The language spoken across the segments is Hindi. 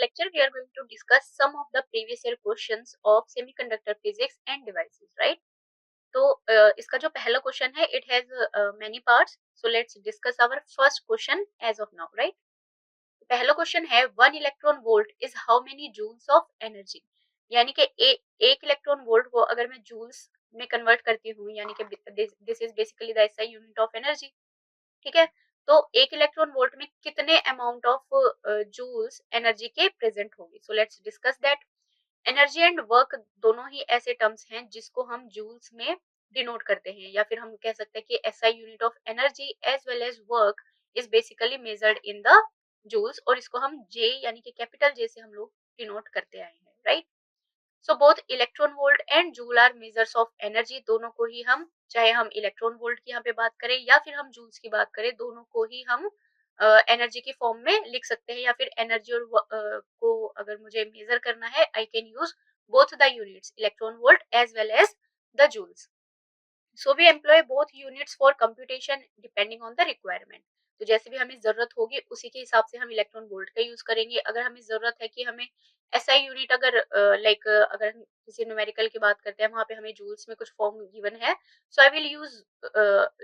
lecture we are going to discuss some of the previous year questions of semiconductor physics and devices, right? तो इसका जो पहला क्वेश्चन है it has many parts, so let's discuss our first question as of now, right? पहला क्वेश्चन है 1 electron volt is how many joules of energy, यानी कि एक इलेक्ट्रॉन वोल्ट को अगर मैं जूल्स में कन्वर्ट करती हूँ, यानी कि this is basically the SI unit of energy, ठीक है? तो एक इलेक्ट्रॉन वोल्ट में कितने अमाउंट ऑफ जूल्स एनर्जी के प्रेजेंट होंगे? So let's discuss that. Energy and work दोनों ही ऐसे टर्म्स हैं जिसको हम जूल्स में डिनोट करते हैं, या फिर हम कह सकते हैं कि SI unit of energy as well as work is basically measured in the joules, और इसको हम जे यानी कि कैपिटल जे से हम लोग डिनोट करते आए हैं, right? So both electron volt and joule are measures of energy, दोनों को ही हम, चाहे हम इलेक्ट्रॉन वोल्ट की यहाँ पे बात करें या फिर हम जूल्स की बात करें, दोनों को ही हम एनर्जी की फॉर्म में लिख सकते हैं, या फिर एनर्जी और को अगर मुझे मेजर करना है I can use both the units electron volt as well as the joules. So we employ both units for computation depending on the requirement. तो जैसे भी हमें जरूरत होगी उसी के हिसाब से हम इलेक्ट्रॉन वोल्ट का यूज करेंगे। अगर हमें जरूरत है कि हमें एसआई यूनिट अगर अगर हम किसी न्यूमेरिकल की बात करते हैं, वहां पे हमें जूल्स में कुछ फॉर्म गिवन है, so I will use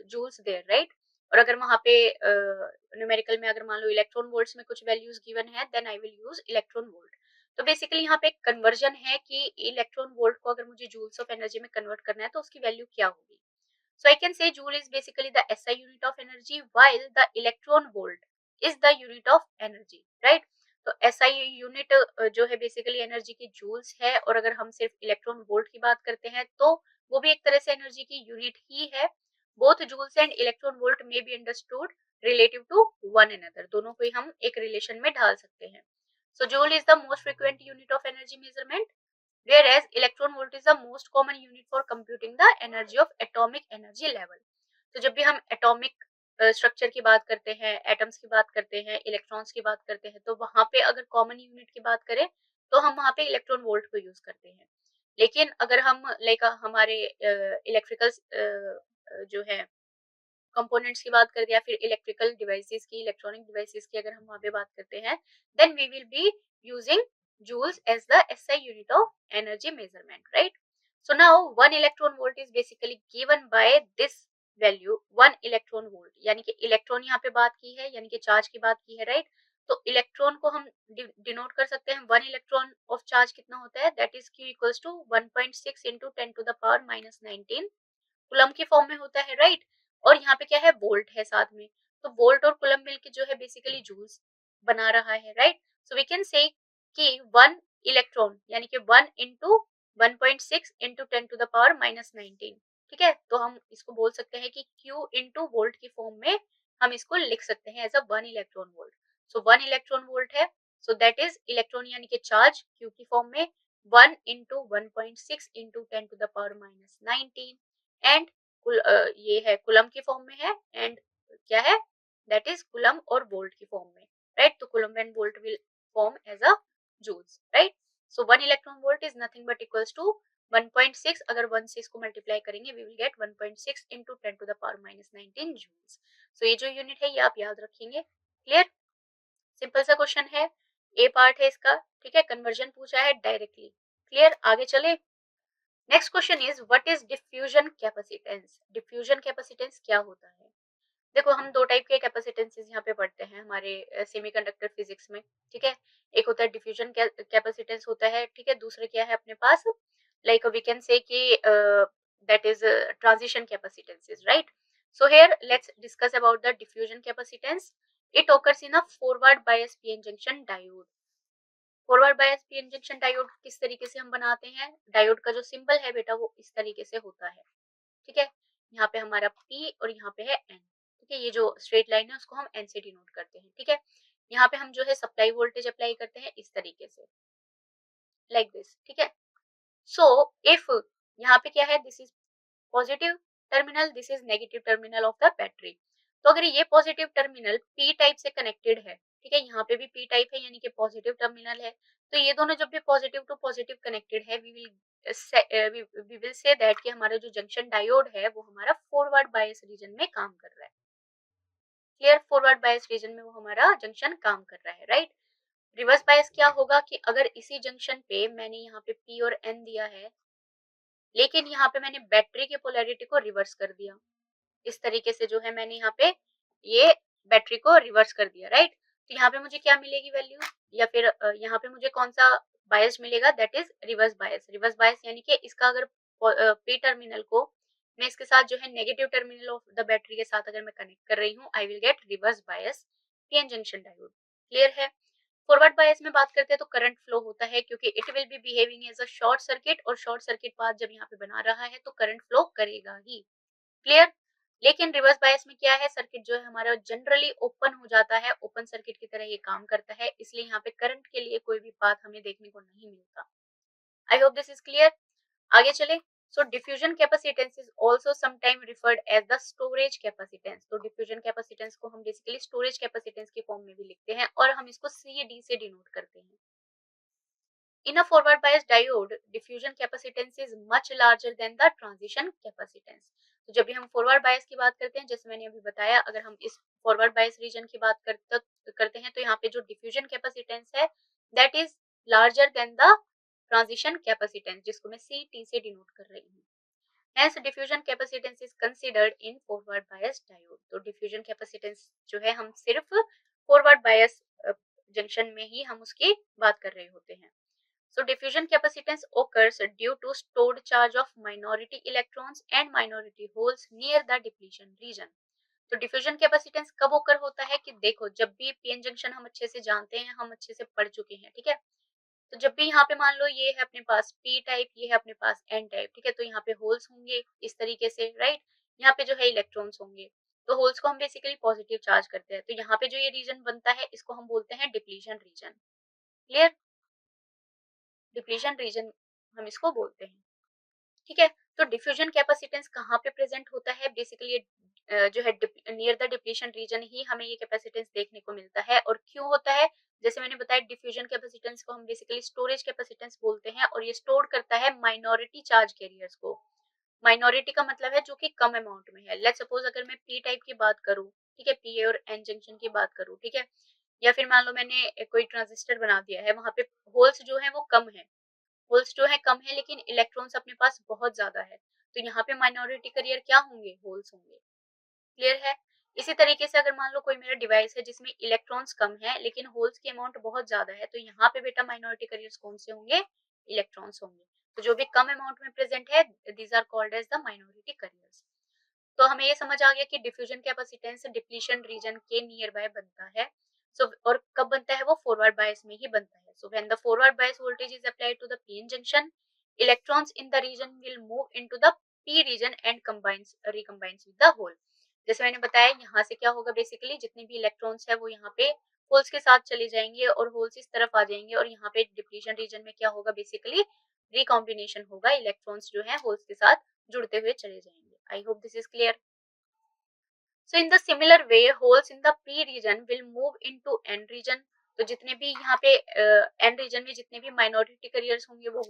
joules there, right? और अगर वहां पे न्यूमेरिकल में अगर मान लो इलेक्ट्रॉन वोल्ट्स में कुछ वैल्यूज गिवन है, then I will use electron volt. तो बेसिकली यहाँ पे कन्वर्जन है कि इलेक्ट्रॉन वोल्ट को अगर मुझे जूल्स ऑफ एनर्जी में कन्वर्ट करना है तो उसकी वैल्यू क्या होगी। So I can say joule is basically the SI unit of energy, while the electron volt is the unit of energy, right? तो SI यूनिट जो है बेसिकली एनर्जी की जूल्स है, और अगर हम सिर्फ इलेक्ट्रॉन वोल्ट की बात करते हैं तो वो भी एक तरह से एनर्जी की यूनिट ही है। Both joules and electron volt में be understood relative to one another, दोनों को ही हम एक रिलेशन में ढाल सकते हैं। So joule is the most frequent unit of energy measurement, whereas electron volt is the most common unit for computing the energy of atomic energy level। तो जब भी हम एटॉमिक स्ट्रक्चर की बात करते हैं, एटम्स की बात करते हैं, इलेक्ट्रॉन्स की बात करते हैं, तो वहां पे अगर कॉमन यूनिट की बात करें तो हम वहां पे इलेक्ट्रॉन वोल्ट को यूज करते हैं। लेकिन अगर हम हमारे इलेक्ट्रिकल जो है कंपोनेंट्स की बात करते हैं, या फिर इलेक्ट्रिकल डिवाइसेस की, इलेक्ट्रॉनिक डिवाइसेस की अगर हम वहां पे बात करते हैं, then we will be using joules as the SI unit of energy measurement, right? So now 1 electron volt is basically given by this value 1 electron volt, यानी कि इलेक्ट्रॉन यहाँ पे बात की है, यानी कि चार्ज की बात की है, राइट? तो इलेक्ट्रॉन को हम डिनोट कर सकते हैं, 1 इलेक्ट्रॉन ऑफ चार्ज कितना होता है, that is Q equals to 1.6 into 10 to the power minus 19 coulomb के फॉर्म में होता है, राइट? और यहाँ पे क्या है, वोल्ट है साथ में, तो वोल्ट और कुलम मिलके जो है बेसिकली जूल्स बना रहा है, right? So we can say कि 1 इलेक्ट्रॉन यानी कि 1 into 1.6 into 10 to the power minus 19, ठीक है? तो हम इसको बोल सकते हैं कि Q इंटू वोल्ट की फॉर्म में हम इसको लिख सकते हैं as a 1 electron volt. So 1 electron volt है, सो दैट इज इलेक्ट्रॉन यानी कि चार्ज Q की फॉर्म में 1 into 1.6 into 10 to the power minus 19, and ये है कुलम की फॉर्म में है, एंड क्या है, दैट इज कुलम और वोल्ट की फॉर्म में, राइट? तो coulomb and volt will form as a joules, right? So 1 electron volt is nothing but equals to 1.6, अगर 1 से इसको मल्टीप्लाई करेंगे we will get 1.6 into 10 to the power minus 19 joules. So ये जो यूनिट है ये आप याद रखेंगे। क्लियर? सिंपल सा क्वेश्चन है, ए पार्ट है इसका, ठीक है? कन्वर्जन पूछा है डायरेक्टली। क्लियर? आगे चले। Next question is what is diffusion capacitance? Diffusion capacitance क्या होता है? देखो हम दो टाइप के कैपेसिटेंसेस यहाँ पे पढ़ते हैं हमारे सेमीकंडक्टर फिजिक्स में, ठीक है? एक होता है डिफ्यूजन कैपेसिटेंस होता है, ठीक है? दूसरा क्या है अपने पास, लाइक वी कैन से कि that is transition capacitances, right? So here let's discuss about the diffusion capacitance. It occurs in a forward bias pn junction diode। Forward bias PN junction diode किस तरीके से हम बनाते हैं, डायोड का जो सिंबल है बेटा वो इस तरीके से होता है, ठीक है? यहाँ पे हमारा P और यहाँ पे है N, ठीक है? ये जो स्ट्रेट लाइन है उसको हम N से डिनोट करते हैं, ठीक है? यहाँ पे हम जो है सप्लाई वोल्टेज अप्लाई करते हैं इस तरीके से, लाइक दिस, ठीक है? सो इफ यहाँ पे क्या है, this is positive terminal, this is negative terminal of the battery. तो अगर ये पॉजिटिव टर्मिनल पी टाइप से कनेक्टेड है, ठीक है? यहाँ पे भी पी टाइप है यानी कि पॉजिटिव टर्मिनल है, तो ये दोनों जब भी पॉजिटिव टू पॉजिटिव कनेक्टेड है वी विल से दैट कि हमारा जो जंक्शन डायोड है वो हमारा फॉरवर्ड बायस रीजन में काम कर रहा है। क्लियर? फॉरवर्ड बायस रीजन में वो हमारा जंक्शन काम कर रहा है, राइट? रिवर्स बायस क्या होगा कि अगर इसी जंक्शन पे मैंने यहाँ पे P और N दिया है, लेकिन यहाँ पे मैंने बैटरी की पोलैरिटी को रिवर्स कर दिया, इस तरीके से जो है मैंने यहाँ पे ये बैटरी को रिवर्स कर दिया, राइट। तो यहाँ पे मुझे क्या मिलेगी वैल्यू, या फिर यहाँ पे मुझे कौन सा बायस मिलेगा, that is reverse bias. Reverse bias यानी कि इसका अगर पी टर्मिनल को मैं इसके साथ जो है negative terminal of the battery के साथ अगर मैं कनेक्ट कर रही हूँ, I will get reverse bias PN junction diode. Clear है। फॉरवर्ड बायस में बात करते हैं तो करंट फ्लो होता है, क्योंकि it will be behaving as a short circuit, और शॉर्ट सर्किट पाथ जब यहाँ पे बना रहा है तो करंट फ्लो करेगा ही। क्लियर। लेकिन रिवर्स बायस में क्या है, सर्किट जो है हमारा जनरली ओपन हो जाता है, ओपन सर्किट की तरह ये काम करता है, इसलिए यहाँ पे करंट के लिए कोई भी पाथ हमें देखने को नहीं मिलता। I hope this is clear. आगे चले। So diffusion capacitance is also sometime referred as the storage capacitance. तो डिफ्यूजन कैपेसिटेंस को हम बेसिकली स्टोरेज कैपेसिटेंस की फॉर्म में भी लिखते हैं, और हम इसको सी से डिनोट करते हैं। In a forward bias diode, diffusion capacitance is much larger than the transition capacitance. तो जब भी हम फॉरवर्ड बायस की बात करते हैं, जैसे मैंने अभी बताया, अगर हम इस फॉरवर्ड बायस रीजन की बात करते हैं तो यहाँ पे जो डिफ्यूजन कैपेसिटेंस है that is larger than the transition capacitance, जिसको मैं सी से डिनोट कर रही हूँ। Hence diffusion capacitance is considered in forward bias diode. तो diffusion capacitance जो है हम सिर्फ forward bias जंक्शन में ही हम उसकी बात कर रहे होते हैं। So diffusion capacitance occurs due to stored charge of minority electrons and minority holes near the depletion region. तो डिफ्यूजन कैपेसिटेंस कब ओकर होता है कि देखो, जब भी पीएन जंक्शन हम अच्छे से जानते हैं, हम अच्छे से पढ़ चुके हैं, ठीक है। तो जब भी यहाँ पे मान लो ये है अपने पास पी टाइप, ये है अपने पास एन टाइप, ठीक है, तो यहाँ पे होल्स होंगे इस तरीके से, राइट। यहाँ पे जो है इलेक्ट्रॉन्स होंगे, तो होल्स को हम बेसिकली पॉजिटिव चार्ज करते हैं, तो यहाँ पे जो ये रीजन बनता है इसको हम बोलते हैं depletion region. Clear. Depletion region हम इसको बोलते हैं, ठीक है। तो डिफ्यूजन कैपेसिटेंस कहाँ पे प्रेजेंट होता है, बेसिकली जो है नियर द डिप्लीशन रीजन ही हमें ये कैपेसिटेंस देखने को मिलता है। और क्यों होता है, जैसे मैंने बताया, डिफ्यूजन कैपेसिटेंस को हम बेसिकली स्टोरेज कैपेसिटेंस बोलते हैं, और ये स्टोर करता है माइनॉरिटी चार्ज कैरियर्स को। माइनॉरिटी का मतलब है जो कि कम अमाउंट में है। लेट्स सपोज अगर मैं पी टाइप की बात करूँ, ठीक है, पी और एन जंक्शन की बात करूँ, ठीक है, या फिर मान लो मैंने कोई ट्रांजिस्टर बना दिया है, वहां पे होल्स जो है वो कम है, होल्स जो है कम है, लेकिन इलेक्ट्रॉन्स अपने पास बहुत ज्यादा है, तो यहाँ पे माइनॉरिटी कैरियर क्या होंगे, होल्स होंगे। क्लियर है। इसी तरीके से अगर मान लो कोई मेरा डिवाइस है जिसमें इलेक्ट्रॉन्स कम है लेकिन होल्स की अमाउंट बहुत ज्यादा है, तो यहाँ पे बेटा माइनॉरिटी कैरियर्स कौन से होंगे, इलेक्ट्रॉन्स होंगे। तो जो भी कम अमाउंट में प्रेजेंट है, these are called as the minority carriers. तो हमें ये समझ आ गया कि डिफ्यूजन कैपेसिटेंस डिप्लीशन रीजन के नियर बाय बनता है। और कब बनता है, वो फॉरवर्ड बायस में ही बनता है। So when the forward bias voltage is applied to the PN junction, electrons in the region will move into the P region and recombines with the hole. जैसे मैंने बताया, यहाँ से क्या होगा, बेसिकली जितने भी इलेक्ट्रॉन्स है वो यहाँ पे होल्स के साथ चले जाएंगे और होल्स इस तरफ आ जाएंगे, और यहाँ पे डिप्लीशन रीजन में क्या होगा, बेसिकली रिकॉम्बिनेशन होगा, इलेक्ट्रॉन्स जो है होल्स के साथ जुड़ते हुए चले जाएंगे। आई hope this is clear. So in the similar way, holes in the P region will move into N region. तो जितने भी यहाँ पे N region में जितने भी माइनॉरिटी कैरियर्स होंगे वो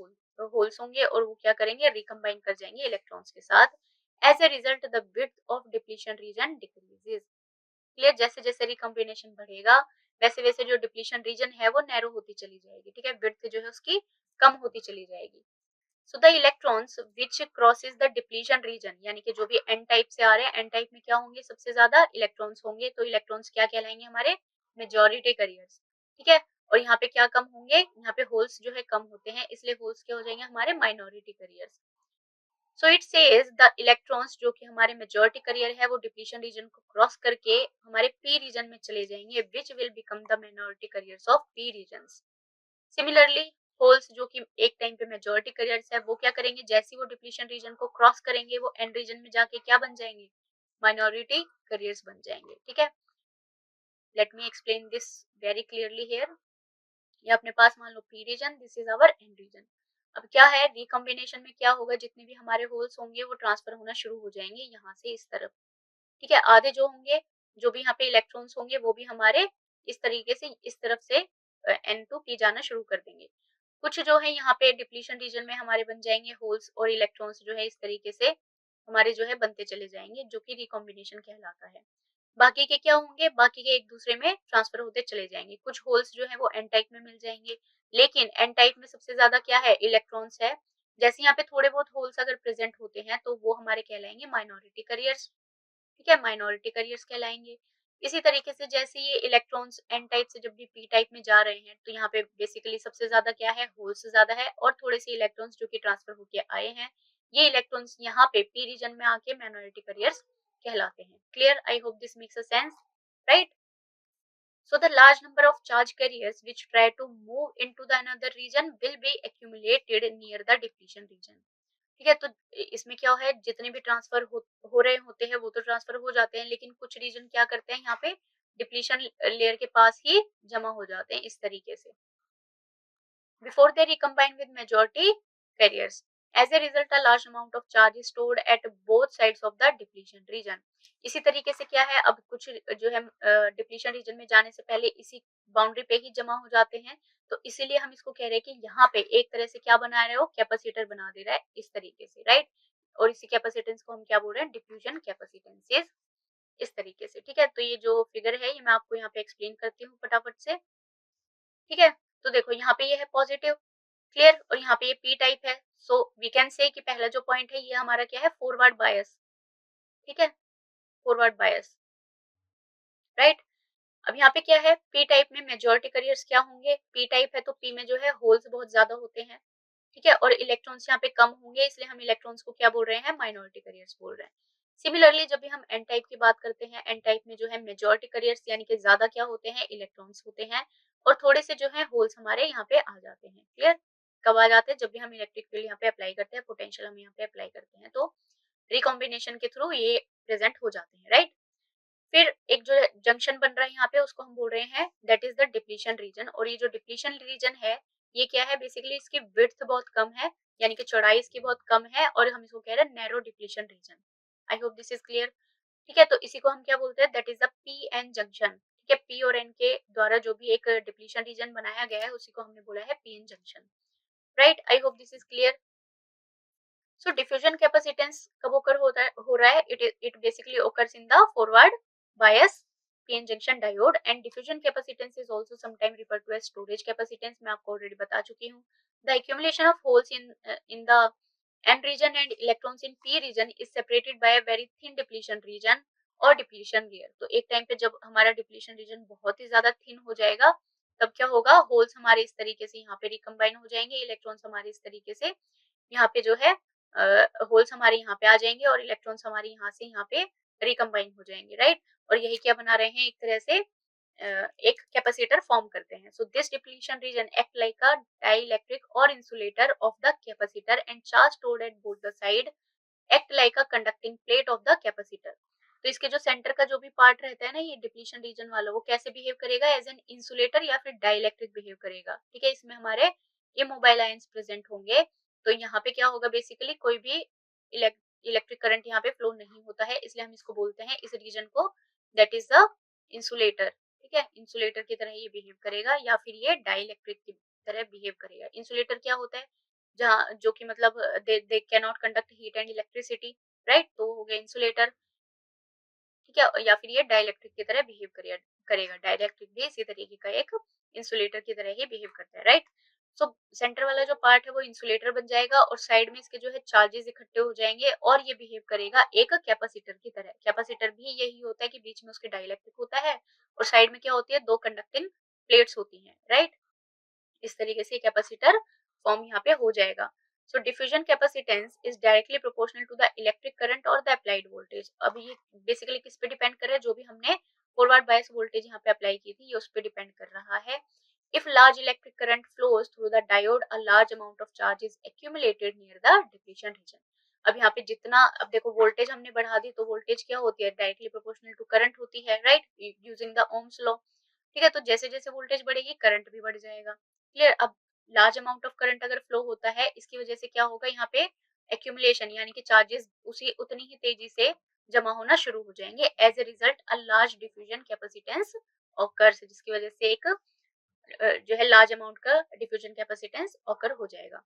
होल्स होंगे, और वो क्या करेंगे, रिकम्बाइन कर जाएंगे इलेक्ट्रॉन्स के साथ। As a result the width of depletion region decreases. Clear. जैसे जैसे रिकम्बिनेशन बढ़ेगा वैसे वैसे जो डिप्लीशन रीजन है वो नैरो होती चली जाएगी, ठीक है, विड्थ जो है उसकी कम होती चली जाएगी। So the electrons which crosses the depletion reason, यानी कि जो भी एन टाइप से आ रहे हैं, एन टाइप में क्या होंगे, सबसे ज्यादा इलेक्ट्रॉन्स होंगे, तो इलेक्ट्रॉन्स क्या कहलाएंगे, हमारे मेजॉरिटी कैरियर्स, ठीक है। और यहाँ पे क्या कम होंगे, यहाँ पे होल्स जो है कम होते हैं, इसलिए होल्स क्या हो जाएंगे, हमारे minority carriers. So it says the electrons जो कि हमारे मेजॉरिटी कैरियर है वो डिप्लीशन रीजन को क्रॉस करके हमारे पी रीजन में चले जाएंगे, which will become the minority carriers of P regions. Similarly holes जो कि एक टाइम पे मेजॉरिटी कैरियर्स है वो क्या करेंगे, जैसे वो डिप्लीशन रीजन को क्रॉस करेंगे वो एंड रीजन में जाके क्या बन जाएंगे, माइनॉरिटी कैरियर्स बन जाएंगे, ठीक है। Let me explain this very clearly here. ये अपने पास मान लो P region, this is our and region. अब क्या है, रिकॉम्बिनेशन में क्या होगा, जितने भी हमारे होल्स होंगे वो ट्रांसफर होना शुरू हो जाएंगे यहाँ से इस तरफ, ठीक है। आधे जो होंगे, जो भी यहाँ पे इलेक्ट्रॉन्स होंगे वो भी हमारे इस तरीके से इस तरफ से एन टू पी जाना शुरू कर देंगे। कुछ जो है यहाँ पे डिप्लीशन रीजन में हमारे बन जाएंगे होल्स, और इलेक्ट्रॉन्स जो है इस तरीके से हमारे जो है बनते चले जाएंगे, जो कि रिकॉम्बिनेशन कहलाता है। बाकी के क्या होंगे, बाकी के एक दूसरे में ट्रांसफर होते चले जाएंगे। कुछ होल्स जो है वो एन टाइप में मिल जाएंगे, लेकिन एन टाइप में सबसे ज्यादा क्या है, इलेक्ट्रॉन्स है। जैसे यहाँ पे थोड़े बहुत होल्स अगर प्रेजेंट होते हैं तो वो हमारे कहलाएंगे माइनॉरिटी करियर्स। ठीक है, माइनॉरिटी करियर्स कहलाएंगे। इसी तरीके से जैसे ये इलेक्ट्रॉन्स एन टाइप से जब भी पी टाइप में जा रहे हैं तो यहाँ पे बेसिकली सबसे ज्यादा क्या है, होल्स ज्यादा है, और थोड़े से इलेक्ट्रॉन्स जो कि ट्रांसफर होके आए हैं, ये इलेक्ट्रॉन्स यहाँ पे पी रीजन में आके माइनॉरिटी करियर्स कहलाते हैं। Clear? I hope this makes a sense, right? So the large number of charge carriers which try to move into the another region will be accumulated near the depletion region. ठीक है, तो इसमें क्या है, जितने भी ट्रांसफर हो रहे होते हैं वो तो ट्रांसफर हो जाते हैं, लेकिन कुछ रीजन क्या करते हैं, यहाँ पे डिप्लीशन लेयर के पास ही जमा हो जाते हैं इस तरीके से, before they recombine with majority carriers. As a result, a large amount of charge is stored at both sides of the depletion region. इसी तरीके से क्या है, अब कुछ जो है डिप्लीशन रीजन में जाने से पहले इसी बाउंड्री पे ही जमा हो जाते हैं, तो इसीलिए हम इसको कह रहे हैं कि यहाँ पे एक तरह से क्या बना रहे हो, कैपेसिटर बना दे रहा है इस तरीके से, राइट? और इसी कैपेसिटेंस को हम क्या बोल रहे हैं, डिफ्यूजन कैपेसिटेंसेस, इस तरीके से। ठीक है, तो ये जो फिगर है ये मैं आपको यहाँ पे एक्सप्लेन करती हूँ फटाफट से। ठीक है, तो देखो यहाँ पे ये है पॉजिटिव, क्लियर, और यहाँ पे ये पी टाइप है। सो वी कैन से कि पहला जो पॉइंट है ये हमारा क्या है, फॉरवर्ड बायस। ठीक है, फॉरवर्ड बायस, राइट? अब यहाँ पे क्या है, पी टाइप में मेजॉरिटी करियर्स क्या होंगे, पी टाइप है तो पी में जो है होल्स बहुत ज्यादा होते हैं। ठीक है, और इलेक्ट्रॉन्स यहाँ पे कम होंगे, इसलिए हम इलेक्ट्रॉन्स को क्या बोल रहे हैं, माइनॉरिटी करियर्स बोल रहे हैं। सिमिलरली जब भी हम एन टाइप की बात करते हैं, एन टाइप में जो है मेजॉरिटी करियर्स यानी कि ज्यादा क्या होते हैं, इलेक्ट्रॉन्स होते हैं, और थोड़े से जो है होल्स हमारे यहाँ पे आ जाते हैं। क्लियर? कब आ जाते हैं, जब भी हम इलेक्ट्रिक फील्ड यहाँ पे अप्लाई करते हैं, पोटेंशियल हम यहाँ पे अप्लाई करते हैं, तो रिकॉम्बिनेशन के थ्रू ये प्रेजेंट हो जाते हैं, राइट? फिर एक जो जंक्शन बन रहा है यहाँ पे उसको हम बोल रहे हैं that is the depletion region. और ये जो डिप्लीशन रीजन है ये क्या है, बेसिकली इसकी विड्थ बहुत कम है, यानी कि चौड़ाई इसकी बहुत कम है, और हम इसको कह रहे हैं narrow depletion region. I hope this is clear. ठीक है, तो इसी को हम क्या बोलते हैं, that is the P N junction. ठीक है, पी और एन के द्वारा जो भी एक डिप्लीशन रीजन बनाया गया है उसी को हमने बोला है P N junction, right? I hope this is clear. So diffusion capacitance कब ओकर हो रहा है, it basically occurs in the forward bias PN junction diode, and diffusion capacitance is also sometime referred to as storage capacitance. मैं आपको ऑलरेडी बता चुकी हूँ। The accumulation of holes in the N region and electrons in P region is separated by a very thin depletion region और डिप्लीशन लेयर। तो एक टाइम पे जब हमारा डिप्लीशन रीजन बहुत ही ज्यादा थिन हो जाएगा तब क्या होगा, होल्स हमारे इस तरीके से यहाँ पे रिकम्बाइन हो जाएंगे, इलेक्ट्रॉन्स हमारे इस तरीके से यहाँ पे जो है होल्स हमारे यहाँ पे आ जाएंगे, और इलेक्ट्रॉन्स हमारे यहाँ से यहाँ पे रिकम्बाइन हो जाएंगे, राइट? और यही क्या बना रहे हैं, एक तरह से एक कैपेसिटर फॉर्म करते हैं। So this depletion region act like a dielectric और insulator of the capacitor, and charge stored at both the side act like a conducting plate of the capacitor. तो इसके जो सेंटर का जो भी पार्ट रहता है ना, ये डिप्लीशन रीजन वाला, वो कैसे बिहेव करेगा, एज एन इंसुलेटर या फिर डाइइलेक्ट्रिक बिहेव करेगा। ठीक है, इसमें हमारे इमोबाइल आयंस प्रेजेंट होंगे। तो यहाँ पे क्या होगा, बेसिकली कोई भी इलेक्ट्रिक करंट यहाँ पे फ्लो नहीं होता है, इसलिए हम इसको बोलते हैं इस रीजन को दैट इज द इंसुलेटर। ठीक है, इंसुलेटर की तरह ये बिहेव करेगा, या फिर ये डाइइलेक्ट्रिक की तरह बिहेव करेगा। इंसुलेटर क्या होता है, जहाँ जो कि मतलब they can not conduct heat and electricity, right? तो हो गया इंसुलेटर। ठीक है, या फिर ये डाइइलेक्ट्रिक की तरह बिहेव करेगा। डाइइलेक्ट्रिक भी इसी तरीके का एक इंसुलेटर की तरह ही बिहेव करता है, राइट? सो सेंटर वाला जो पार्ट है वो इंसुलेटर बन जाएगा, और साइड में इसके जो है चार्जेस इकट्ठे हो जाएंगे, और ये बिहेव करेगा एक कैपेसिटर की तरह। कैपेसिटर भी यही होता है कि बीच में उसके डाइइलेक्ट्रिक होता है, और साइड में क्या होती है, दो कंडक्टिंग प्लेट्स होती हैं, राइट? इस तरीके से कैपेसिटर फॉर्म यहाँ पे हो जाएगा। So diffusion capacitance is directly proportional to the electric current और द अप्लाइड वोल्टेज। अब ये बेसिकली किस पे डिपेंड कर रहा है, जो भी हमने फॉरवर्ड बायस वोल्टेज यहाँ पे अप्लाई की थी ये उस पे डिपेंड कर रहा है। If large electric current flows through the diode a large amount of charge is accumulated near the depletion reason. अब यहाँ पे जितना, अब देखो वोल्टेज हमने बढ़ा दी तो वोल्टेज क्या होती है, डायरेक्टली प्रोपोर्शनल टू करंट होती है, right? Using the Ohm's law. ठीक है, तो जैसे जैसे वोल्टेज बढ़ेगी करंट भी बढ़ जाएगा। क्लियर? अब लार्ज अमाउंट ऑफ करंट अगर फ्लो होता है इसकी वजह से क्या होगा, यहाँ पे एक्यूमुलेशन यानी कि चार्जेस उसी उतनी ही तेजी से जमा होना शुरू हो जाएंगे। As a result a large diffusion capacitance occurs, जिसकी वजह से एक जो है लार्ज अमाउंट का डिफ्यूजन कैपेसिटेंस ऑकर हो जाएगा।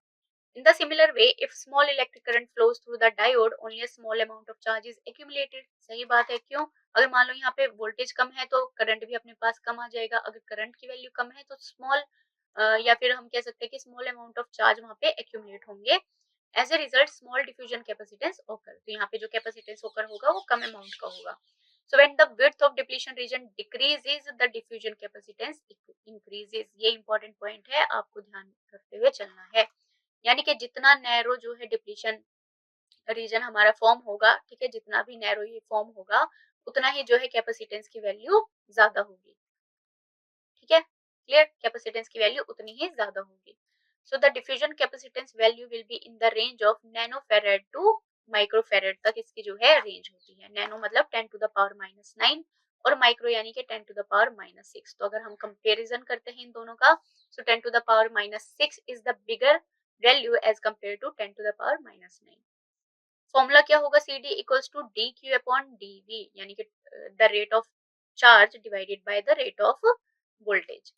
In the similar way, if small electric current flows through the diode, only a small amount of charge is accumulated. सही बात है, क्यों? अगर मान लो यहाँ पे वोल्टेज कम है तो करंट भी अपने पास कम आ जाएगा, अगर करंट की वैल्यू कम है तो स्मॉल या फिर हम कह सकते हैं कि स्मॉल अमाउंट ऑफ चार्ज वहां पे एक्यूमुलेट होंगे. As a result small diffusion capacitance occur, तो यहाँ पे जो कैपेसिटेंस ओकर होगा वो कम अमाउंट का होगा. So when the width of depletion region decreases, the diffusion capacitance increases. ये important point है, आपको ध्यान रखते हुए चलना है. यानी कि जितना नैरो जो है डिप्लीशन रीजन हमारा फॉर्म होगा, ठीक है, जितना भी नैरो ये फॉर्म होगा उतना ही जो है कैपेसिटेंस की वैल्यू ज्यादा होगी. ठीक है, क्लियर? कैपेसिटेंस की वैल्यू उतनी ही ज्यादा होगी. So the diffusion capacitance value will be in the range of nano फेरेड to microfarad तक इसकी जो है रेंज होती है. नैनो मतलब 10 टू द पावर -9 और माइक्रो यानी कि 10 टू द पावर -6. तो अगर हम कंपैरिजन करते हैं इन दोनों का, so 10 to the power -6 is the bigger value as compare to 10 to the power -9. Formula क्या होगा? C D equals to D Q upon D V, यानी कि the rate of charge divided by the rate of voltage,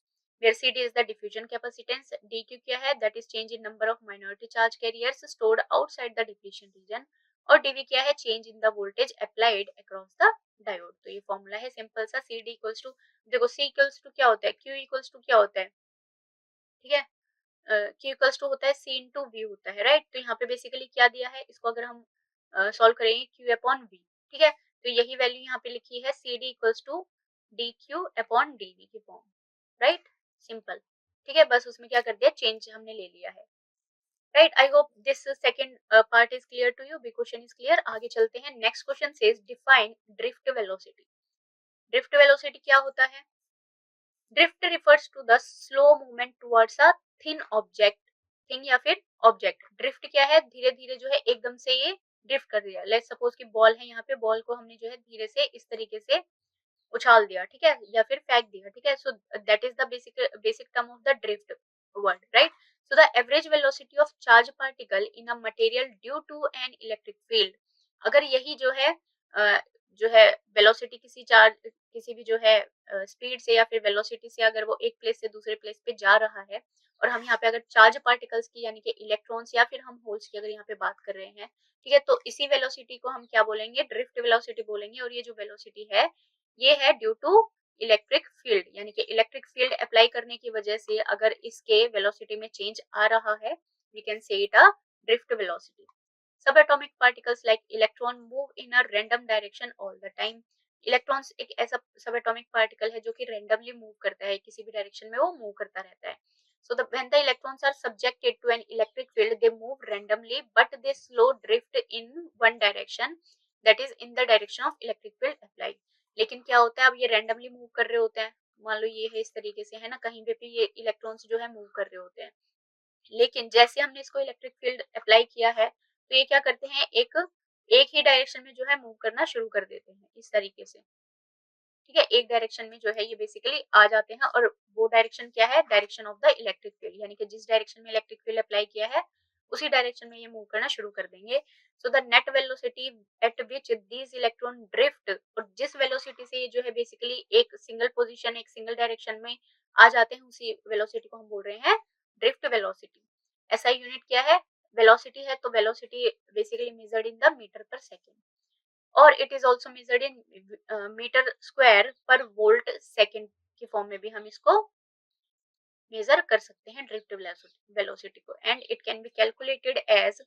where CD is the diffusion capacitance, dq क्या है? That is change in number of minority charge carriers stored outside the depletion region, और dv क्या है? Change in the voltage applied across the diode. तो ये फॉर्मूला है सिंपल सा. CD इक्वल्स टू, देखो C इक्वल्स टू क्या होता है? Q इक्वल्स टू क्या होता है? ठीक है, Q इक्वल्स टू होता है C इंटू V होता है, राइट? तो यहाँ पे बेसिकली क्या दिया है, इसको अगर हम सॉल्व करेंगे Q अपॉन V, ठीक है, तो यही वैल्यू यहाँ पे लिखी है CD equals to D Q upon D V की फॉर्म, राइट? सिंपल. ठीक है, बस उसमें क्या कर दिया, चेंज हमने ले लिया है, right? I hope this second part is clear to you. B question is clear. आगे चलते हैं. Next question says define drift velocity. Drift velocity क्या होता है? Drift refers to the slow movement towards a thin object. Thin या फिर ऑब्जेक्ट. ड्रिफ्ट क्या है? धीरे धीरे जो है एकदम से ये ड्रिफ्ट कर दिया. लेट्स सपोज कि बॉल है, यहाँ पे बॉल को हमने जो है धीरे से इस तरीके से उछाल दिया, ठीक है, या फिर फेंक दिया, ठीक है. So that is the basic term of the drift word, right? So the average velocity of charge particle in a material due to an electric field. अगर यही जो है जो है वेलोसिटी किसी भी जो है स्पीड से या फिर वेलोसिटी से अगर वो एक प्लेस से दूसरे प्लेस पे जा रहा है, और हम यहाँ पे अगर चार्ज पार्टिकल्स की यानी कि इलेक्ट्रॉन्स या फिर हम होल्स की अगर यहाँ पे बात कर रहे हैं, ठीक है, तो इसी वेलोसिटी को हम क्या बोलेंगे? ड्रिफ्ट वेलोसिटी बोलेंगे. और ये जो वेलोसिटी है ये है ड्यू टू इलेक्ट्रिक फील्ड, यानी कि इलेक्ट्रिक फील्ड अप्लाई करने की वजह से अगर इसके वेलोसिटी में चेंज आ रहा है, we can say it a drift velocity. Subatomic particles like electron move in a random direction all the time. Electrons एक ऐसा सबएटॉमिक पार्टिकल है जो कि रैंडमली मूव करता है, किसी भी डायरेक्शन में वो मूव करता रहता है. So when the electrons are subjected to an electric field, they move randomly, but they slow drift in one direction, that is in the direction of electric field applied. लेकिन क्या होता है, अब ये रैंडमली मूव कर रहे होते हैं, मान लो ये है इस तरीके से, है ना, कहीं पे भी ये इलेक्ट्रॉन्स जो है मूव कर रहे होते हैं, लेकिन जैसे हमने इसको इलेक्ट्रिक फील्ड अप्लाई किया है तो ये क्या करते हैं, एक ही डायरेक्शन में जो है मूव करना शुरू कर देते हैं इस तरीके से. ठीक है, एक डायरेक्शन में जो है ये बेसिकली आ जाते हैं, और वो डायरेक्शन क्या है? Direction of the electric field, यानी कि जिस डायरेक्शन में इलेक्ट्रिक फील्ड अप्लाई किया है उसी डायरेक्शन में ये मूव करना शुरू कर देंगे. So the net velocity at which these electron drift, और जिस वेलोसिटी से ये जो है बेसिकली एक सिंगल पोजीशन, एक सिंगल डायरेक्शन में आ जाते हैं, उसी वेलोसिटी को हम बोल रहे हैं ड्रिफ्ट वेलोसिटी. ऐसा यूनिट क्या है? वेलोसिटी है, तो velocity basically measured in the metre per second, और it is also measured in metre square per volt second की फॉर्म में भी हम इसको मेजर कर सकते हैं ड्रिफ्ट वेलोसिटी को. And it can be calculated as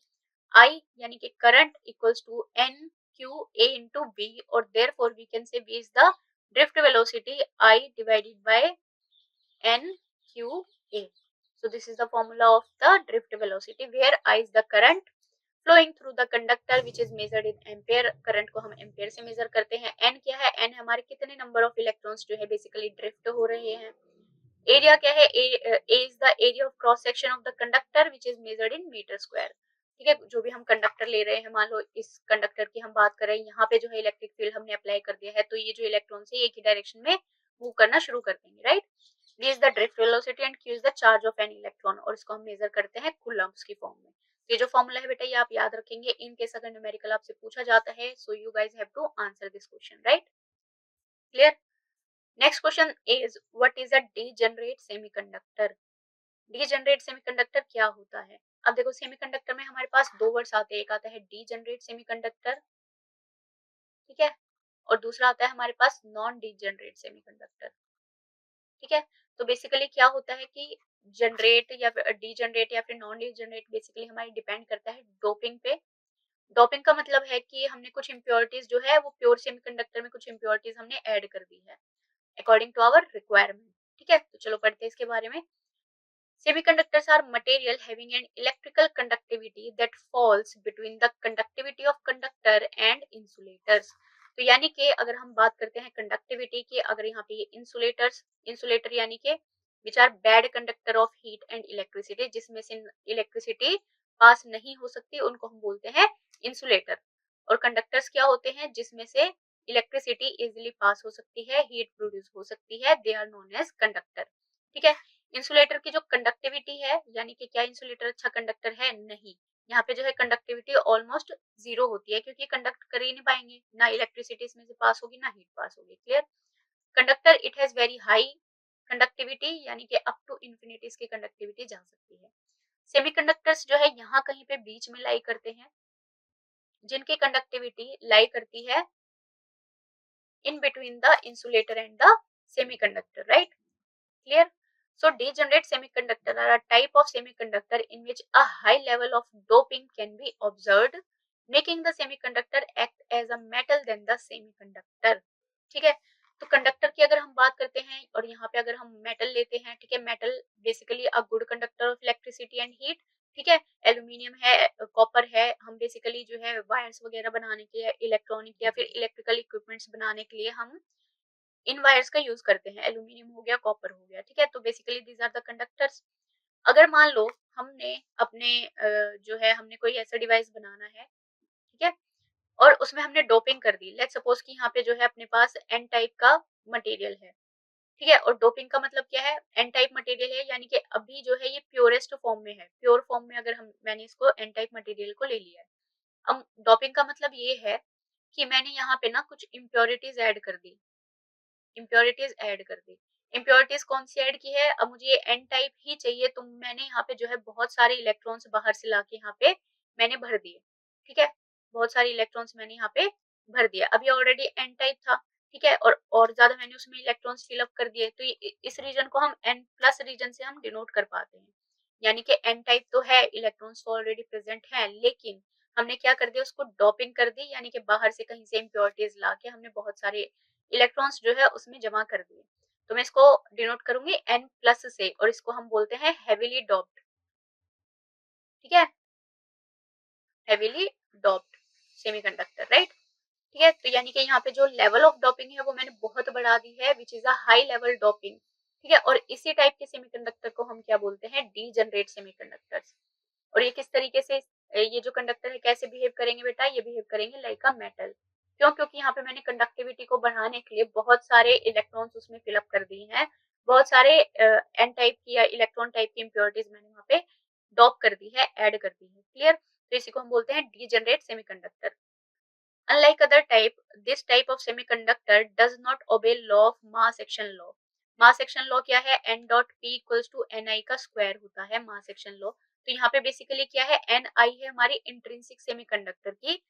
I, यानी कि current equals to N Q A into B, और therefore we can say B is the drift velocity I divided by N Q A. So this is the formula of the drift velocity, where I is the current flowing through the conductor which is measured in ampere. Current को हम एम्पेयर से मेजर करते हैं. n क्या है? n हमारे कितने नंबर ऑफ इलेक्ट्रॉन्स जो है बेसिकली ड्रिफ्ट हो रहे हैं. एरिया क्या है? a is the area of cross section of the conductor which is measured in meter square. ठीक है, जो भी हम कंडक्टर ले रहे हैं, मान लो इस कंडक्टर की हम बात कर रहे हैं, यहाँ पे जो है इलेक्ट्रिक फील्ड हमने अप्लाई कर दिया है, तो ये जो इलेक्ट्रॉन है एक ही डायरेक्शन में मूव करना शुरू कर देंगे, right? V is the drift velocity and Q is the charge of an electron, और इसको हम मेजर करते हैं कूलम्ब्स की फॉर्म में. ये जो फॉर्मूला है बेटा ये आप याद रखेंगे इन केस अगर न्यूमेरिकल आपसे पूछा जाता है. So you guys have to answer this question, right? Clear? Next question is what is a degenerate semiconductor. Degenerate semiconductor क्या होता है? अब देखो सेमीकंडक्टर में हमारे पास दो वर्ड्स आते हैं, एक आता है डीजनरेट सेमीकंडक्टर, ठीक है, और दूसरा आता है हमारे पास नॉन डीजनरेट सेमीकंडक्टर, ठीक है। तो बेसिकली क्या होता है कि जनरेट या डीजनरेट या फिर नॉन डीजनरेट बेसिकली हमारी डिपेंड करता है डोपिंग पे। डोपिंग का मतलब है कि हमने कुछ इम्प्योरिटीज जो है वो प्योर सेमीकंडक्टर में कुछ इम्प्योरिटीज हमने ऐड कर दी है अकॉर्डिंग टू आवर रिक्वायरमेंट, ठीक है। तो चलो पढ़ते हैं इसके बारे में। Semiconductors are material having an electrical conductivity that falls between the conductivity of conductor and insulators। तो यानी कि अगर हम बात करते हैं कंडक्टिविटी की, अगर यहाँ पे ये इंसुलेटर्स, इंसुलेटर यानी कि which are bad conductor of heat and electricity, जिसमें से इलेक्ट्रिसिटी पास नहीं हो सकती, उनको हम बोलते हैं इंसुलेटर। और कंडक्टर्स क्या होते हैं, जिसमें से इलेक्ट्रिसिटी इजिली पास हो सकती है, हीट प्रोड्यूस हो सकती है, they are known as conductor, ठीक है। इंसुलेटर की जो कंडक्टिविटी है, यानी कि क्या इंसुलेटर अच्छा कंडक्टर है, नहीं, यहाँ पे जो है कंडक्टिविटी ऑलमोस्ट जीरो होती है, क्योंकि कंडक्ट कर ही नहीं पाएंगे, ना इलेक्ट्रिसिटी इसमें से पास होगी ना हीट पास होगी, clear. Conductor it has very high conductivity, यानी कि अप टू इंफिनिटी इसकी कंडक्टिविटी जा सकती है। सेमीकंडक्टर्स जो है यहाँ कहीं पे बीच में लाई करते हैं, जिनकी कंडक्टिविटी लाई करती है in between the insulator and the semiconductor, right? Clear? So degenerate semiconductor are a type of semiconductor in which a high level of doping can be observed, making the semiconductor act as a metal than the semiconductor, ठीक है। तो कंडक्टर की अगर हम बात करते हैं और यहाँ पे अगर हम मेटल लेते हैं, ठीक है, metal basically a good conductor of electricity and heat, ठीक है। एल्यूमिनियम है, कॉपर है, हम बेसिकली जो है वायर्स वगैरह बनाने के लिए, इलेक्ट्रॉनिक या फिर इलेक्ट्रिकल इक्विपमेंट्स बनाने के लिए हम इन वायर्स का यूज करते हैं, एल्यूमिनियम हो गया, कॉपर हो गया, ठीक है। तो basically these are the conductors. अगर मान लो हमने अपने जो है हमने कोई ऐसा डिवाइस बनाना है, ठीक है, और उसमें हमने डोपिंग कर दी, लेट्स सपोज कि यहाँ पे जो है अपने पास एन टाइप का मटेरियल है, ठीक है। और डोपिंग का मतलब क्या है, एन टाइप मटेरियल है, यानी कि अभी जो है ये प्योरेस्ट फॉर्म में है, प्योर फॉर्म में अगर हम मैंने इसको एन टाइप मटेरियल को ले लिया है। अब डोपिंग का मतलब ये है कि मैंने यहाँ पे ना कुछ इम्प्योरिटीज ऐड कर दी, इम्प्योरिटीज ऐड कर दी। इम्प्योरिटीज कौन सी ऐड की है, अब मुझे ये एन टाइप ही चाहिए, तो मैंने यहाँ पे जो है बहुत सारे इलेक्ट्रॉन्स बाहर से लाके यहाँ पे मैंने भर दिए, ठीक है, बहुत सारे इलेक्ट्रॉन्स मैंने यहाँ पे भर दिया। अब ये ऑलरेडी एन टाइप था, ठीक है, और ज्यादा मैंने उसमें इलेक्ट्रॉन्स फिलअप कर दिए, तो ये इस रीजन को हम एन प्लस रीजन से हम डिनोट कर पाते हैं, यानी कि एन टाइप तो है, इलेक्ट्रॉन्स तो ऑलरेडी प्रेजेंट है, लेकिन हमने क्या कर दिया, उसको डॉपिंग कर दी, यानी कि बाहर से कहीं से इम्प्योरिटीज ला के हमने बहुत सारे इलेक्ट्रॉन्स जो है उसमें जमा कर दिए। तो मैं इसको डिनोट करूंगी एन प्लस से, और इसको हम बोलते हैं हेवीली डॉप्ड, ठीक है, हेवीली डॉप्ड सेमीकंडक्टर, राइट। ठीक है, तो यानी कि यहाँ पे जो लेवल ऑफ डोपिंग है वो मैंने बहुत बढ़ा दी है, which is a high level doping, ठीक है। और इसी टाइप के सेमीकंडक्टर को हम क्या बोलते हैं, डीजनरेट सेमीकंडक्टर्स। और ये किस तरीके से ये जो कंडक्टर है कैसे बिहेव करेंगे बेटा, ये बिहेव करेंगे लाइक अ मेटल। क्यों, क्योंकि यहाँ पे मैंने कंडक्टिविटी को बढ़ाने के लिए बहुत सारे इलेक्ट्रॉन्स उसमें फिलअप कर दिए हैं, बहुत सारे एन टाइप की या इलेक्ट्रॉन टाइप की इम्प्योरिटीज मैंने वहाँ पे डॉप कर दी है, ऐड कर दी है, क्लियर। तो इसी को हम बोलते हैं degenerate semiconductor. Unlike other type, this type of semiconductor does not obey law of mass action law. Mass action law क्या है, n dot p equals to ni का स्क्वायर होता है मास एक्शन लॉ। तो यहाँ पे बेसिकली क्या है, ni है हमारी इंट्रिंसिक सेमीकंडक्टर की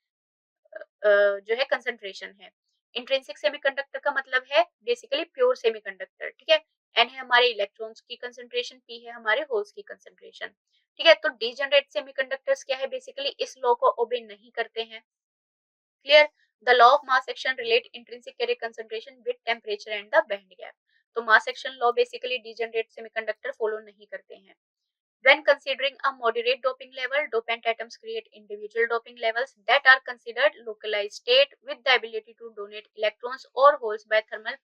जो है कंसंट्रेशन है। इंट्रिंसिक सेमीकंडक्टर का मतलब है बेसिकली प्योर सेमीकंडक्टर, ठीक है। n है हमारे इलेक्ट्रॉन्स की कंसंट्रेशन, p है हमारे होल्स की कंसंट्रेशन, ठीक है। तो डीजनरेट सेमीकंडक्टर्स क्या है, बेसिकली इस लॉ को ओबे नहीं करते हैं, clear. The law of mass action relate intrinsic carrier concentration with temperature and the band gap. तो mass action law basically degenerate semiconductor follow नहीं करते हैं। When considering a moderate doping level, dopant atoms create individual doping levels that are considered localized state with the ability to donate electrons or holes by thermal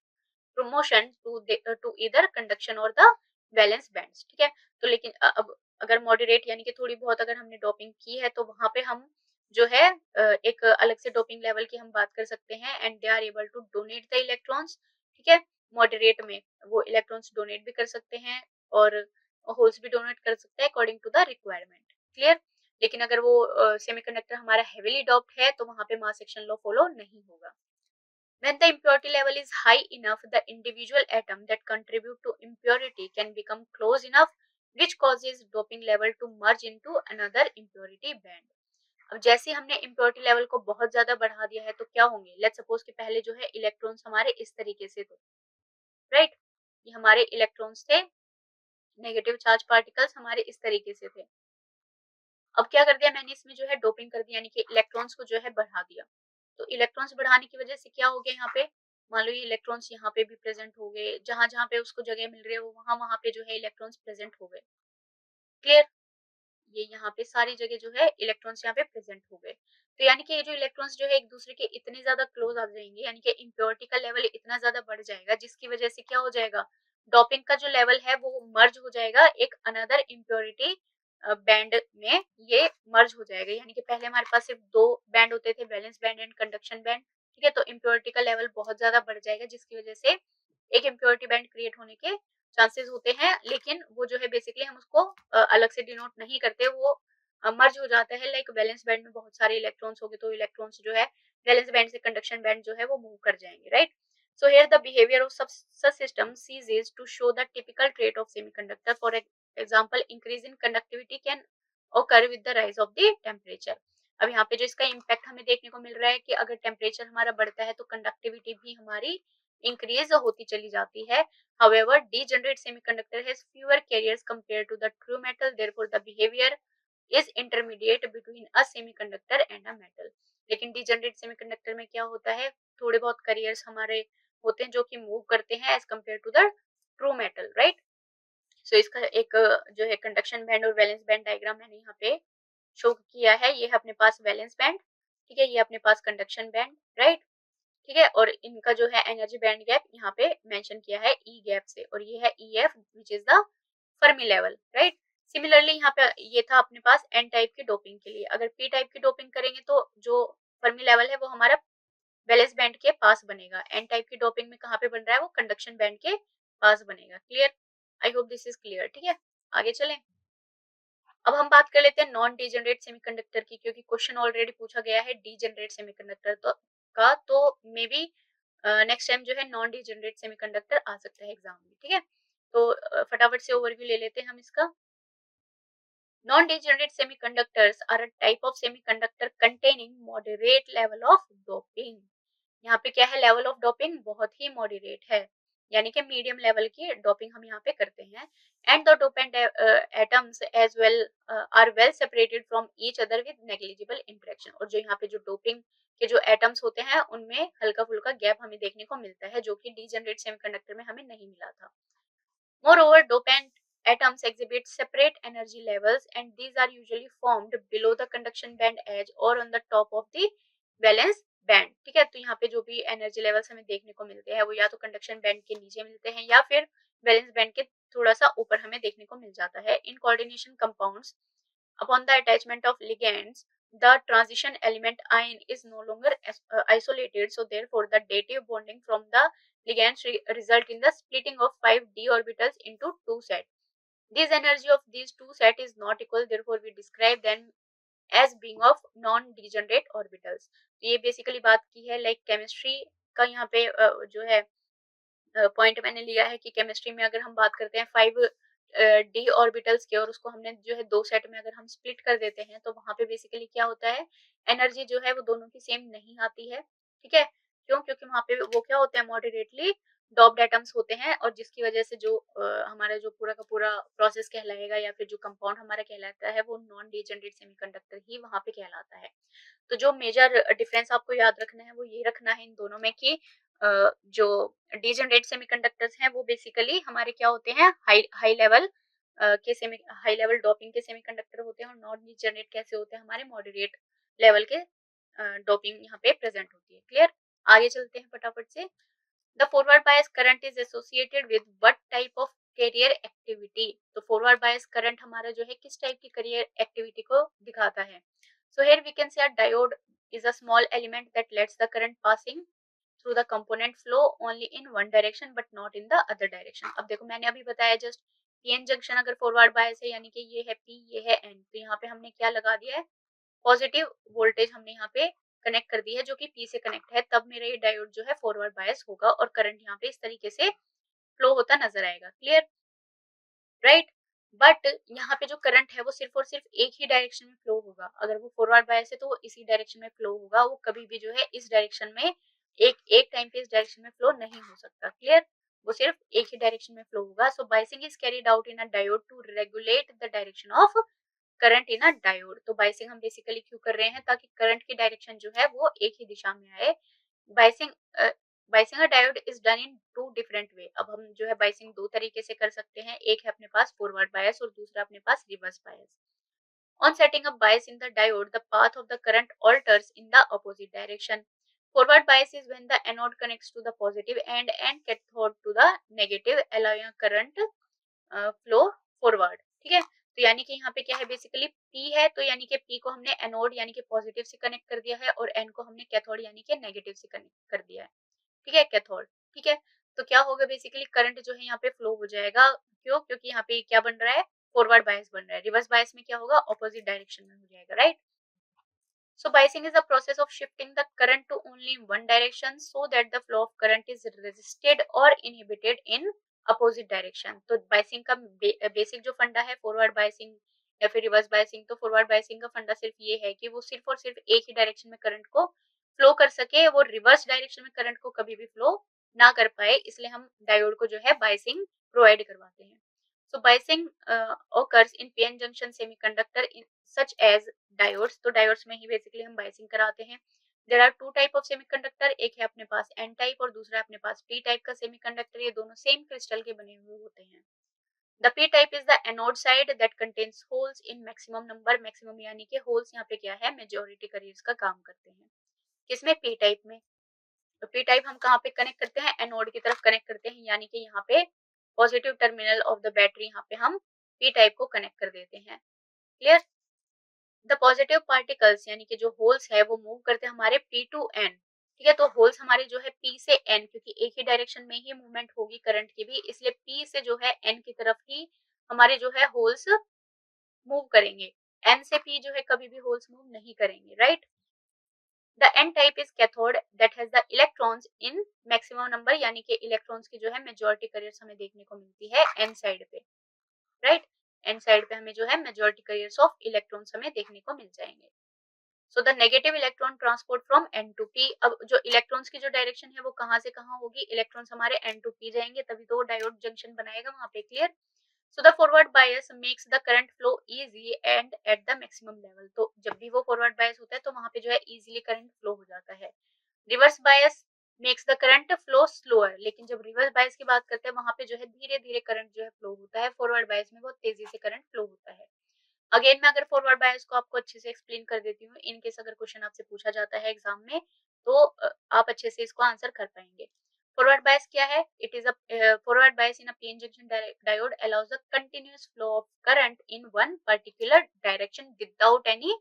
promotion to either conduction or the valence bands, ठीक है। तो लेकिन अब अगर मॉडरेट यानी कि थोड़ी बहुत अगर हमने डोपिंग की है, तो वहां पे हम जो है एक अलग से डोपिंग लेवल की हम बात कर सकते हैं, and they are able to donate the electrons, ठीक है। मॉडरेट में वो इलेक्ट्रॉन्स डोनेट भी कर सकते हैं और होल्स भी डोनेट कर सकते हैं according to the requirement, clear. लेकिन अगर वो सेमीकंडक्टर हमारा हेवीली डॉप्ड है तो वहां पे मास एक्शन लॉ फॉलो नहीं होगा। When the impurity level is high enough, the individual atom that contribute to impurity can become close enough which causes doping level to merge into another impurity band. अब जैसे हमने इम्प्योरिटी लेवल को बहुत ज्यादा बढ़ा दिया है तो क्या होंगे, लेट्स सपोज कि पहले जो है इलेक्ट्रॉन्स हमारे इस तरीके से थे, राइट, ये हमारे इलेक्ट्रॉन्स थे, नेगेटिव चार्ज पार्टिकल्स हमारे इस तरीके से थे। अब क्या कर दिया मैंने, इसमें जो है डोपिंग कर दिया, यानी कि इलेक्ट्रॉन्स को जो है बढ़ा दिया। तो इलेक्ट्रॉन्स बढ़ाने की वजह से क्या हो गया, यहाँ पे मान लो ये इलेक्ट्रॉन्स यहाँ पे भी प्रेजेंट हो गए, जहां जहां पे उसको जगह मिल रही है वहां वहां पे जो है इलेक्ट्रॉन्स प्रेजेंट हो गए। क्लियर, ये यहाँ पे सारी जगह जो है इलेक्ट्रॉन्स यहाँ पे प्रेजेंट हो गए। तो यानी कि ये जो इलेक्ट्रॉन्स जो है एक दूसरे के इतने ज्यादा क्लोज आ जाएंगे, यानी कि इम्प्योरिटी का लेवल इतना ज्यादा बढ़ जाएगा, जिसकी वजह से क्या हो जाएगा, डोपिंग का जो लेवल है वो मर्ज हो जाएगा एक अनदर इम्प्योरिटी बैंड में, ये मर्ज हो जाएगा। यानी कि पहले हमारे पास सिर्फ दो बैंड होते थे, balance band and conduction band, ठीक है, तो इम्प्योरिटी का लेवल बहुत ज्यादा बढ़ जाएगा, जिसकी वजह से एक इम्प्योरिटी बैंड क्रिएट होने के चांसेस होते हैं, लेकिन वो जो है बेसिकली हम उसको अलग से डिनोट नहीं करते, वो मर्ज हो जाता है। लाइक वैलेंस बैंड में बहुत सारे इलेक्ट्रॉन्स हो गए तो इलेक्ट्रॉन्स जो है वैलेंस बैंड से कंडक्शन बैंड जो है वो मूव कर जाएंगे, right. So here the behavior of such system ceases to show the typical trait of semiconductor. For example, increase in conductivity can occur with the rise of the temperature. अब यहाँ पे जो इसका इम्पैक्ट हमें देखने को मिल रहा है कि अगर टेम्परेचर हमारा बढ़ता है तो कंडक्टिविटी भी हमारी इंक्रीज होती चली जाती है। However, degenerate semiconductor has fewer carriers compared to the true metal. Therefore, the behavior is intermediate between a semiconductor and a metal. लेकिन डिजेनरेट सेमीकंडक्टर में क्या होता है, थोड़े बहुत कैरियर्स हमारे होते हैं जो कि मूव करते हैं as compare to the true metal, right. So इसका एक जो है कंडक्शन बैंड और वैलेंस बैंड डायग्राम मैंने यहाँ पे शो किया है। ये है अपने पास वैलेंस बैंड, ठीक है, ये अपने पास कंडक्शन बैंड, राइट, ठीक है, और इनका जो है एनर्जी बैंड गैप यहाँ पे मेंशन किया है ई गैप से, और ये है E F which is the Fermi level, right. Similarly यहाँ पे ये था अपने पास एन टाइप की डोपिंग के लिए, अगर पी टाइप की डोपिंग करेंगे तो जो फर्मी लेवल है वो हमारा वैलेंस बैंड के पास बनेगा, एन टाइप की डोपिंग में कहाँ पे बन रहा है, वो कंडक्शन बैंड के पास बनेगा। Clear, I hope this is clear, ठीक है, आगे चलें। अब हम बात कर लेते हैं नॉन डीजेनरेट सेमीकंडक्टर की, क्योंकि क्वेश्चन ऑलरेडी पूछा गया है डीजेनरेट सेमीकंडक्टर तो मे बी नेक्स्ट टाइम जो है नॉन डीजेनरेट सेमीकंडक्टर आ सकता है एग्जाम में, ठीक है। तो फटाफट से ओवरव्यू ले लेते हैं हम इसका। Non-degenerate semiconductors are a type of semiconductor containing moderate level of doping. यहाँ पे क्या है, लेवल ऑफ डोपिंग बहुत ही मॉडरेट है, यानी कि मीडियम लेवल की डोपिंग हम यहाँ पे करते हैं। And the dopant atoms as well are well separated from each other with negligible interaction. और जो यहाँ पे जो डोपिंग के जो एटम्स होते हैं उनमें हल्का फुल्का गैप हमें देखने को मिलता है, जो कि डीजेनरेट सेमीकंडक्टर में हमें नहीं मिला था। Moreover, dopant atoms exhibit separate energy levels, and these are usually formed below the conduction band edge or on the top of the valence band. ठीक है, तो यहाँ पे जो भी एनर्जी लेवल्स हमें देखने को मिलते हैं वो या तो कंडक्शन बैंड के नीचे मिलते हैं या फिर वैलेंस बैंड के थोड़ा सा ऊपर हमें देखने को मिल जाता है। In coordination compounds upon the attachment of ligands, the transition element ion is no longer isolated, so therefore the dative bonding from the ligands result in the splitting of 5d orbitals into two sets. This energy of these two sets is not equal, therefore we describe them as being of non-degenerate orbitals. तो ये बेसिकली बात की है लाइक केमिस्ट्री का यहाँ पे जो है पॉइंट मैंने लिया है कि केमिस्ट्री में अगर हम बात करते हैं 5d ऑर्बिटल्स की और उसको हमने जो है दो सेट में अगर हम स्प्लिट कर देते हैं तो वहां पे बेसिकली क्या होता है, एनर्जी जो है वो दोनों की सेम नहीं आती है, ठीक है। क्यों, क्योंकि वहां पे वो क्या होते हैं, मॉडरेटली डॉप्ड एटम्स होते हैं, और जिसकी वजह से जो हमारा जो पूरा का पूरा प्रोसेस कहलाएगा या फिर जो कंपाउंड हमारा कहलाता है वो नॉन डीजेनरेट सेमीकंडक्टर ही वहां पे कहलाता है। तो जो मेजर डिफरेंस आपको याद रखना है वो ये रखना है इन दोनों में कि जो डीजेनरेट सेमीकंडक्टर्स हैं वो बेसिकली हमारे क्या होते हैं, हाई लेवल के सेमी हाई लेवल डोपिंग के सेमीकंडक्टर होते हैं, और नॉन डीजेनरेट कैसे होते हैं, हमारे मॉडरेट लेवल के डोपिंग यहाँ पे प्रेजेंट होती है। क्लियर, आगे चलते हैं फटाफट से। The forward bias current is associated with what type of carrier activity. तो फॉरवर्ड बायस करंट हमारा जो है किस टाइप की कैरियर एक्टिविटी को दिखाता है। So here we can say a diode is a small element that lets the current passing through the component flow only in one direction but not in the other direction. अब देखो मैंने अभी बताया जस्ट पीएन जंक्शन अगर फॉरवर्ड बायस है यानी कि ये है पी ये है एन, तो यहाँ पे हमने क्या लगा दिया है, पॉजिटिव वोल्टेज हमने यहाँ पे कनेक्ट कर दी है जो कि पी से कनेक्ट है, तब मेरा ये डायोड जो है फॉरवर्ड बायस होगा और करंट यहाँ पे इस तरीके से फ्लो होता नजर आएगा। Clear, right. बट यहाँ पे जो करंट है वो सिर्फ और सिर्फ एक ही डायरेक्शन में फ्लो होगा। अगर वो फॉरवर्ड बायस है तो वो इसी डायरेक्शन में फ्लो होगा, वो कभी भी जो है इस डायरेक्शन में एक टाइम पे इस डायरेक्शन में फ्लो नहीं हो सकता। क्लियर? वो सिर्फ एक ही डायरेक्शन में फ्लो होगा। So biasing is carried out in a diode to regulate the direction of current in a diode. तो बायसिंग हम बेसिकली क्यों कर रहे हैं, ताकि करंट की डायरेक्शन जो है वो एक ही दिशा में आए। Biasing biasing a diode is done in two different way. अब हम जो है बायसिंग दो तरीके से कर सकते हैं, एक है अपने पास फॉरवर्ड बायस और दूसरा अपने पास reverse bias. On setting up bias in the diode, the path of the current alters in the opposite direction. Forward bias is when the anode connects to the positive end and cathode to the negative, allowing a current flow forward. ठीक है, तो यानी कि यहाँ पे क्या है, बेसिकली P है, तो यानी कि P को हमने एनोड यानी कि पॉजिटिव से कनेक्ट कर दिया है और N को हमने कैथोड यानी कि नेगेटिव से कनेक्ट कर दिया है। ठीक है, कैथोड। ठीक है, तो क्या होगा, बेसिकली करंट जो है यहाँ पे फ्लो हो जाएगा। क्यों? क्योंकि यहाँ पे क्या बन रहा है, फॉरवर्ड बायस बन रहा है। रिवर्स बायस में क्या होगा, ऑपोजिट डायरेक्शन में हो जाएगा, right. So biasing is the process of shifting the current to only one direction so that the flow of current is resisted or inhibited in opposite direction. तो biasing का बेसिक जो फंडा है फॉरवर्ड बायसिंग या फिर रिवर्स बायसिंग, तो फॉरवर्ड बायसिंग का फंडा सिर्फ ये है कि वो सिर्फ और सिर्फ एक ही डायरेक्शन में करंट को फ्लो कर सके, वो रिवर्स डायरेक्शन में करंट को कभी भी फ्लो ना कर पाए, इसलिए हम डायोड को जो है बायसिंग प्रोवाइड करवाते हैं। So biasing occurs in PN junction semiconductor in such as diodes। तो diodes में ही बेसिकली हम बायसिंग कराते हैं। There are two type of semiconductor, एक है अपने पास N टाइप और दूसरा अपने पास P टाइप का सेमीकंडक्टर। ये दोनों सेम क्रिस्टल के बने हुए होते हैं। The P type is the anode side that contains holes in maximum number। maximum यानी कि holes यहाँ पे क्या है, मेजोरिटी करियर्स का काम करते हैं। किसमें? P टाइप में। तो P टाइप हम कहाँ पे कनेक्ट करते हैं, एनोड की तरफ कनेक्ट करते हैं, यानी कि यहाँ पे positive terminal of the battery यहाँ पे हम P टाइप को कनेक्ट कर देते हैं। क्लियर? द पॉजिटिव पार्टिकल्स यानी कि जो होल्स है वो मूव करते हैं हमारे P टू N। ठीक है, तो होल्स हमारे जो है P से N, क्योंकि एक ही डायरेक्शन में ही मूवमेंट होगी करंट की भी, इसलिए P से जो है N की तरफ ही हमारे जो है होल्स मूव करेंगे। N से P जो है कभी भी होल्स मूव नहीं करेंगे, right. The N type is cathode that has the electrons in maximum number, यानी कि इलेक्ट्रॉन्स की जो है मेजॉरिटी करियर्स हमें देखने को मिलती है N साइड पे, राइट। N साइड पे हमें जो है मेजॉरिटी करियर्स ऑफ इलेक्ट्रॉन्स हमें देखने को मिल जाएंगे। So the negative electron transport from N to P। अब जो इलेक्ट्रॉन्स की जो डायरेक्शन है वो कहाँ से कहाँ होगी, इलेक्ट्रॉन्स हमारे N टू P जाएंगे, तभी तो वो डायोड जंक्शन बनाएगा वहां पे। Clear? So the forward bias makes the current flow easy and at the maximum level. तो जब भी वो फॉरवर्ड बायस होता है तो वहां पे जो है इजीली करंट फ्लो हो जाता है। Reverse bias makes the current flow slower, लेकिन जब रिवर्स बायस की बात करते हैं वहां पे जो है धीरे धीरे करंट जो है फ्लो होता है। फॉरवर्ड बायस में बहुत तेजी से करंट फ्लो होता है। अगेन मैं अगर फॉरवर्ड बायस को आपको अच्छे से एक्सप्लेन कर देती हूँ, इन केस अगर क्वेश्चन आपसे पूछा जाता है एग्जाम में तो आप अच्छे से इसको आंसर कर पाएंगे। फॉरवर्ड बायस क्या है? It is a forward bias in a PN junction diode allows the continuous flow of current in one particular direction without any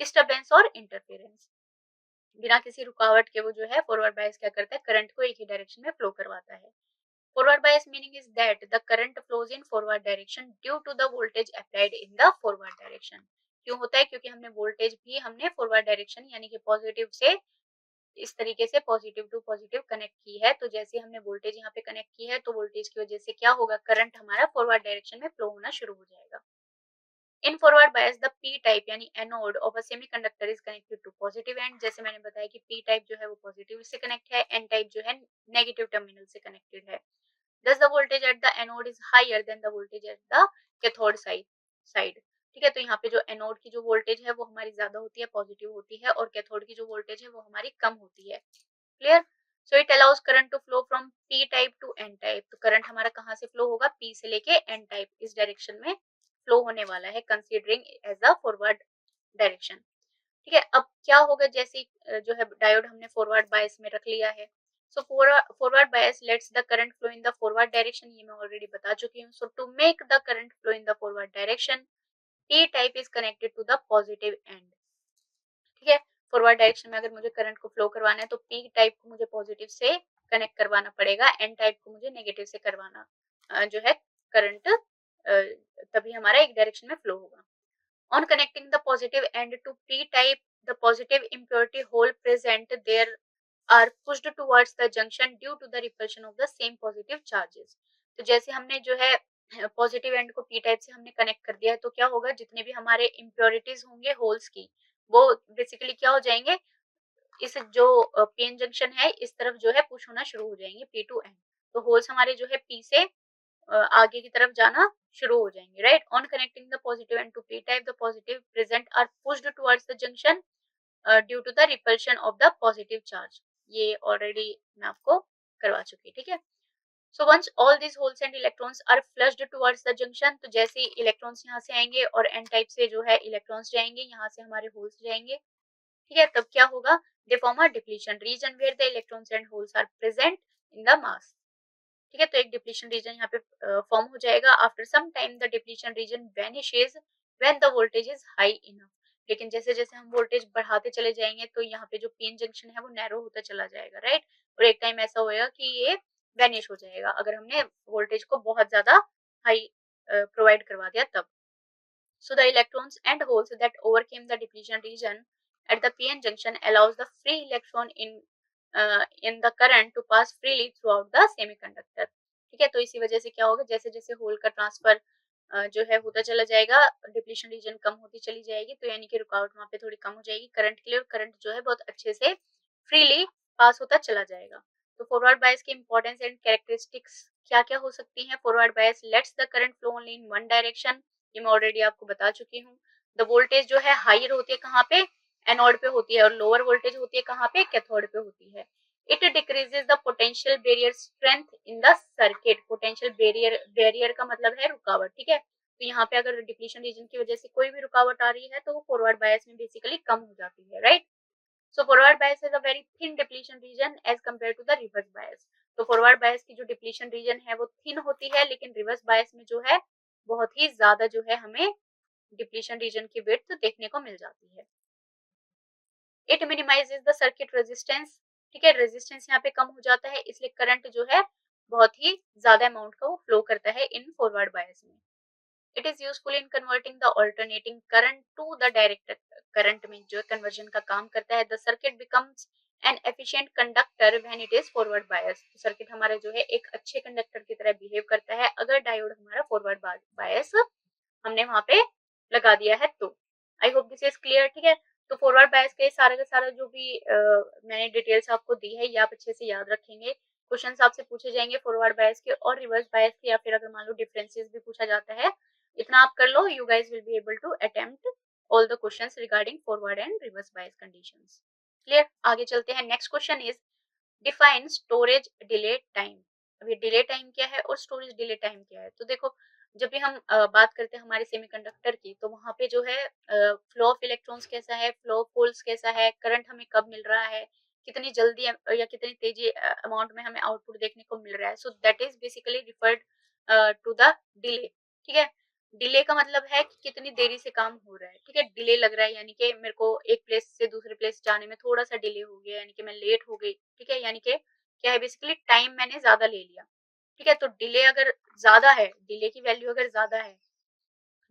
disturbance और इंटरफेरेंस। बिना किसी रुकावट के वो जो है फॉरवर्ड बायस क्या करता है, करंट को एक ही डायरेक्शन में फ्लो करवाता है। Forward bias meaning is that the current flows in forward direction due to the voltage applied in the forward direction। क्यों होता है? क्योंकि हमने वोल्टेज भी हमने फॉरवर्ड डायरेक्शन यानी कि पॉजिटिव से इस तरीके से पॉजिटिव टू पॉजिटिव कनेक्ट की है। तो जैसे हमने वोल्टेज यहाँ पे कनेक्ट की है तो वोल्टेज की वजह से क्या होगा, करंट हमारा फॉरवर्ड डायरेक्शन में फ्लो होना शुरू हो जाएगा। In forward bias the P type यानी anode of a semiconductor is connected to positive end. जैसे मैंने बताया कि P टाइप जो है वो पॉजिटिव से कनेक्ट है, N टाइप जो है नेगेटिव टर्मिनल से कनेक्टेड है। Thus the voltage at the anode is higher than the voltage at the cathode side। ठीक है, तो यहाँ पे जो एनोड की जो वोल्टेज है वो हमारी ज्यादा होती है, पॉजिटिव होती है, और कैथोड की जो वोल्टेज है वो हमारी कम होती है। Clear? So it allows current to flow from P type to N type. तो करंट हमारा कहाँ से फ्लो होगा, P से लेके N टाइप इस डायरेक्शन में फ्लो होने वाला है, considering as a forward direction. ठीक है, अब क्या होगा, जैसे जो है डायोड हमने फॉरवर्ड बायस में रख लिया है। So forward bias lets the current flow in the forward direction, ये मैं ऑलरेडी बता चुकी हूँ। So to make the current flow in the forward direction P type is connected to the positive end. ठीक है, फॉरवर्ड डायरेक्शन में अगर मुझे करंट को फ्लो करवाना है तो P टाइप को मुझे पॉजिटिव से कनेक्ट करवाना पड़ेगा, N टाइप को मुझे नेगेटिव से करवाना जो है करंट, तभी हमारा एक डायरेक्शन में फ्लो होगा। On connecting the positive end to P-type, the positive impurity hole present there are pushed towards the junction due to the repulsion of the same positive charges। तो जैसे हमने जो है पॉजिटिव एंड को पी टाइप से हमने कनेक्ट कर दिया है, तो क्या होगा, जितने भी हमारे इम्प्योरिटीज होंगे होल्स की, वो बेसिकली क्या हो जाएंगे, इस जो पीएन जंक्शन है इस तरफ जो है पुश होना शुरू हो जाएंगे, पी टू एन। तो होल्स हमारे जो है पी से आगे की तरफ जाना शुरू हो जाएंगे, right. On connecting the positive end to P type, the positive present are pushed towards the junction due to the repulsion of the positive charge. ये ऑलरेडी मैं आपको करवा चुकी, ठीक है। So once all this holes and electrons are flushed towards the junction, तो जैसे ही इलेक्ट्रॉन्स यहाँ से आएंगे और एन टाइप से जो है इलेक्ट्रॉन्स जाएंगे, यहाँ से हमारे होल्स जाएंगे, ठीक है, तब क्या होगा, they form a depletion region where the electrons and holes are present in the mass, ठीक है। तो एक डिप्लीशन रीजन यहाँ पे फॉर्म हो जाएगा। After some time the depletion region vanishes when the voltage is high enough, लेकिन जैसे जैसे हम वोल्टेज बढ़ाते चले जाएंगे तो यहाँ पे जो पीएन जंक्शन है वो नैरो होता चला जाएगा, राइट। और एक टाइम ऐसा होएगा कि ये वैनिश हो जाएगा अगर हमने वोल्टेज को बहुत ज्यादा हाई प्रोवाइड करवा दिया तब। So the electrons and holes that overcame the depletion region at the p-n junction allows the free electron in the current to pass freely throughout the semiconductor, ठीक है। तो इसी वजह से क्या होगा, जैसे जैसे होल का ट्रांसफर जो है होता चला जाएगा, डिप्लीशन रीजन कम होती चली जाएगी, तो यानी कि रुकावट वहां पे थोड़ी कम हो जाएगी करंट के लिए, और करंट जो है बहुत अच्छे से फ्रीली पास होता चला जाएगा। तो फॉरवर्ड बायस की इंपॉर्टेंस एंड कैरेक्टरिस्टिक्स क्या क्या हो सकती हैं। Forward bias lets the current flow only in one direction, ये मैं ऑलरेडी आपको बता चुकी हूँ। द वोल्टेज जो है हायर होती है कहाँ पे, एनोड पे होती है, और लोअर वोल्टेज होती है कहाँ पे, कैथोड पे होती है। It decreases the potential barrier strength in the circuit, potential barrier का मतलब है रुकावट, ठीक है। तो यहाँ पे अगर डिप्लीशन रीजन की वजह से कोई भी रुकावट आ रही है तो वो फॉरवर्ड बायस में बेसिकली कम हो जाती है, right. So forward bias is a very thin depletion region as compare to the reverse bias. तो फॉरवर्ड बायस की जो डिप्लीशन रीजन है वो थिन होती है, लेकिन रिवर्स बायस में जो है बहुत ही ज्यादा जो है हमें डिप्लीशन रीजन की विड्थ देखने को मिल जाती है। It minimises the circuit resistance, ठीक है, रेजिस्टेंस यहाँ पे कम हो जाता है, इसलिए करंट जो है बहुत ही ज्यादा अमाउंट का वो फ्लो करता है इन फॉरवर्ड बायस में। It is useful in converting the alternating current to the direct current में जो कन्वर्जन का काम करता है। The circuit becomes an efficient conductor when it is forward bias, circuit हमारा जो है एक अच्छे कंडक्टर की तरह बिहेव करता है अगर डायोड हमारा फॉरवर्ड बायस हमने वहां पे लगा दिया है तो। आई होप दिस इज क्लियर, ठीक है। तो फॉरवर्ड बायस के सारा का सारा जो भी मैंने डिटेल्स आपको दी है ये आप अच्छे से याद रखेंगे। क्वेश्चंस आपसे पूछे जाएंगे फॉरवर्ड बायस के और रिवर्स बायस के, या फिर अगर मान लो डिफरेंसेस भी पूछा जाता है, इतना आप कर लो, you guys will be able to attempt all the questions regarding forward and reverse bias conditions. Clear, आगे चलते हैं। Next question is define storage delay time. अभी डिले टाइम क्या है और स्टोरेज डिले टाइम क्या है। तो देखो, जब भी हम बात करते हैं हमारे सेमीकंडक्टर की, तो वहां पे जो है फ्लो ऑफ इलेक्ट्रॉन्स कैसा है, फ्लो ऑफ होल्स कैसा है, करंट हमें कब मिल रहा है, कितनी जल्दी या कितनी तेजी अमाउंट में हमें आउटपुट देखने को मिल रहा है। So that is basically referred to the delay, ठीक है। डिले का मतलब है कि कितनी देरी से काम हो रहा है, ठीक है। डिले लग रहा है यानी कि मेरे को एक प्लेस से दूसरे प्लेस जाने में थोड़ा सा डिले हो गया, यानी कि मैं लेट हो गई, ठीक है। यानी कि क्या है, बेसिकली टाइम मैंने ज्यादा ले लिया, ठीक है। तो डिले अगर ज्यादा है, डिले की वैल्यू अगर ज्यादा है,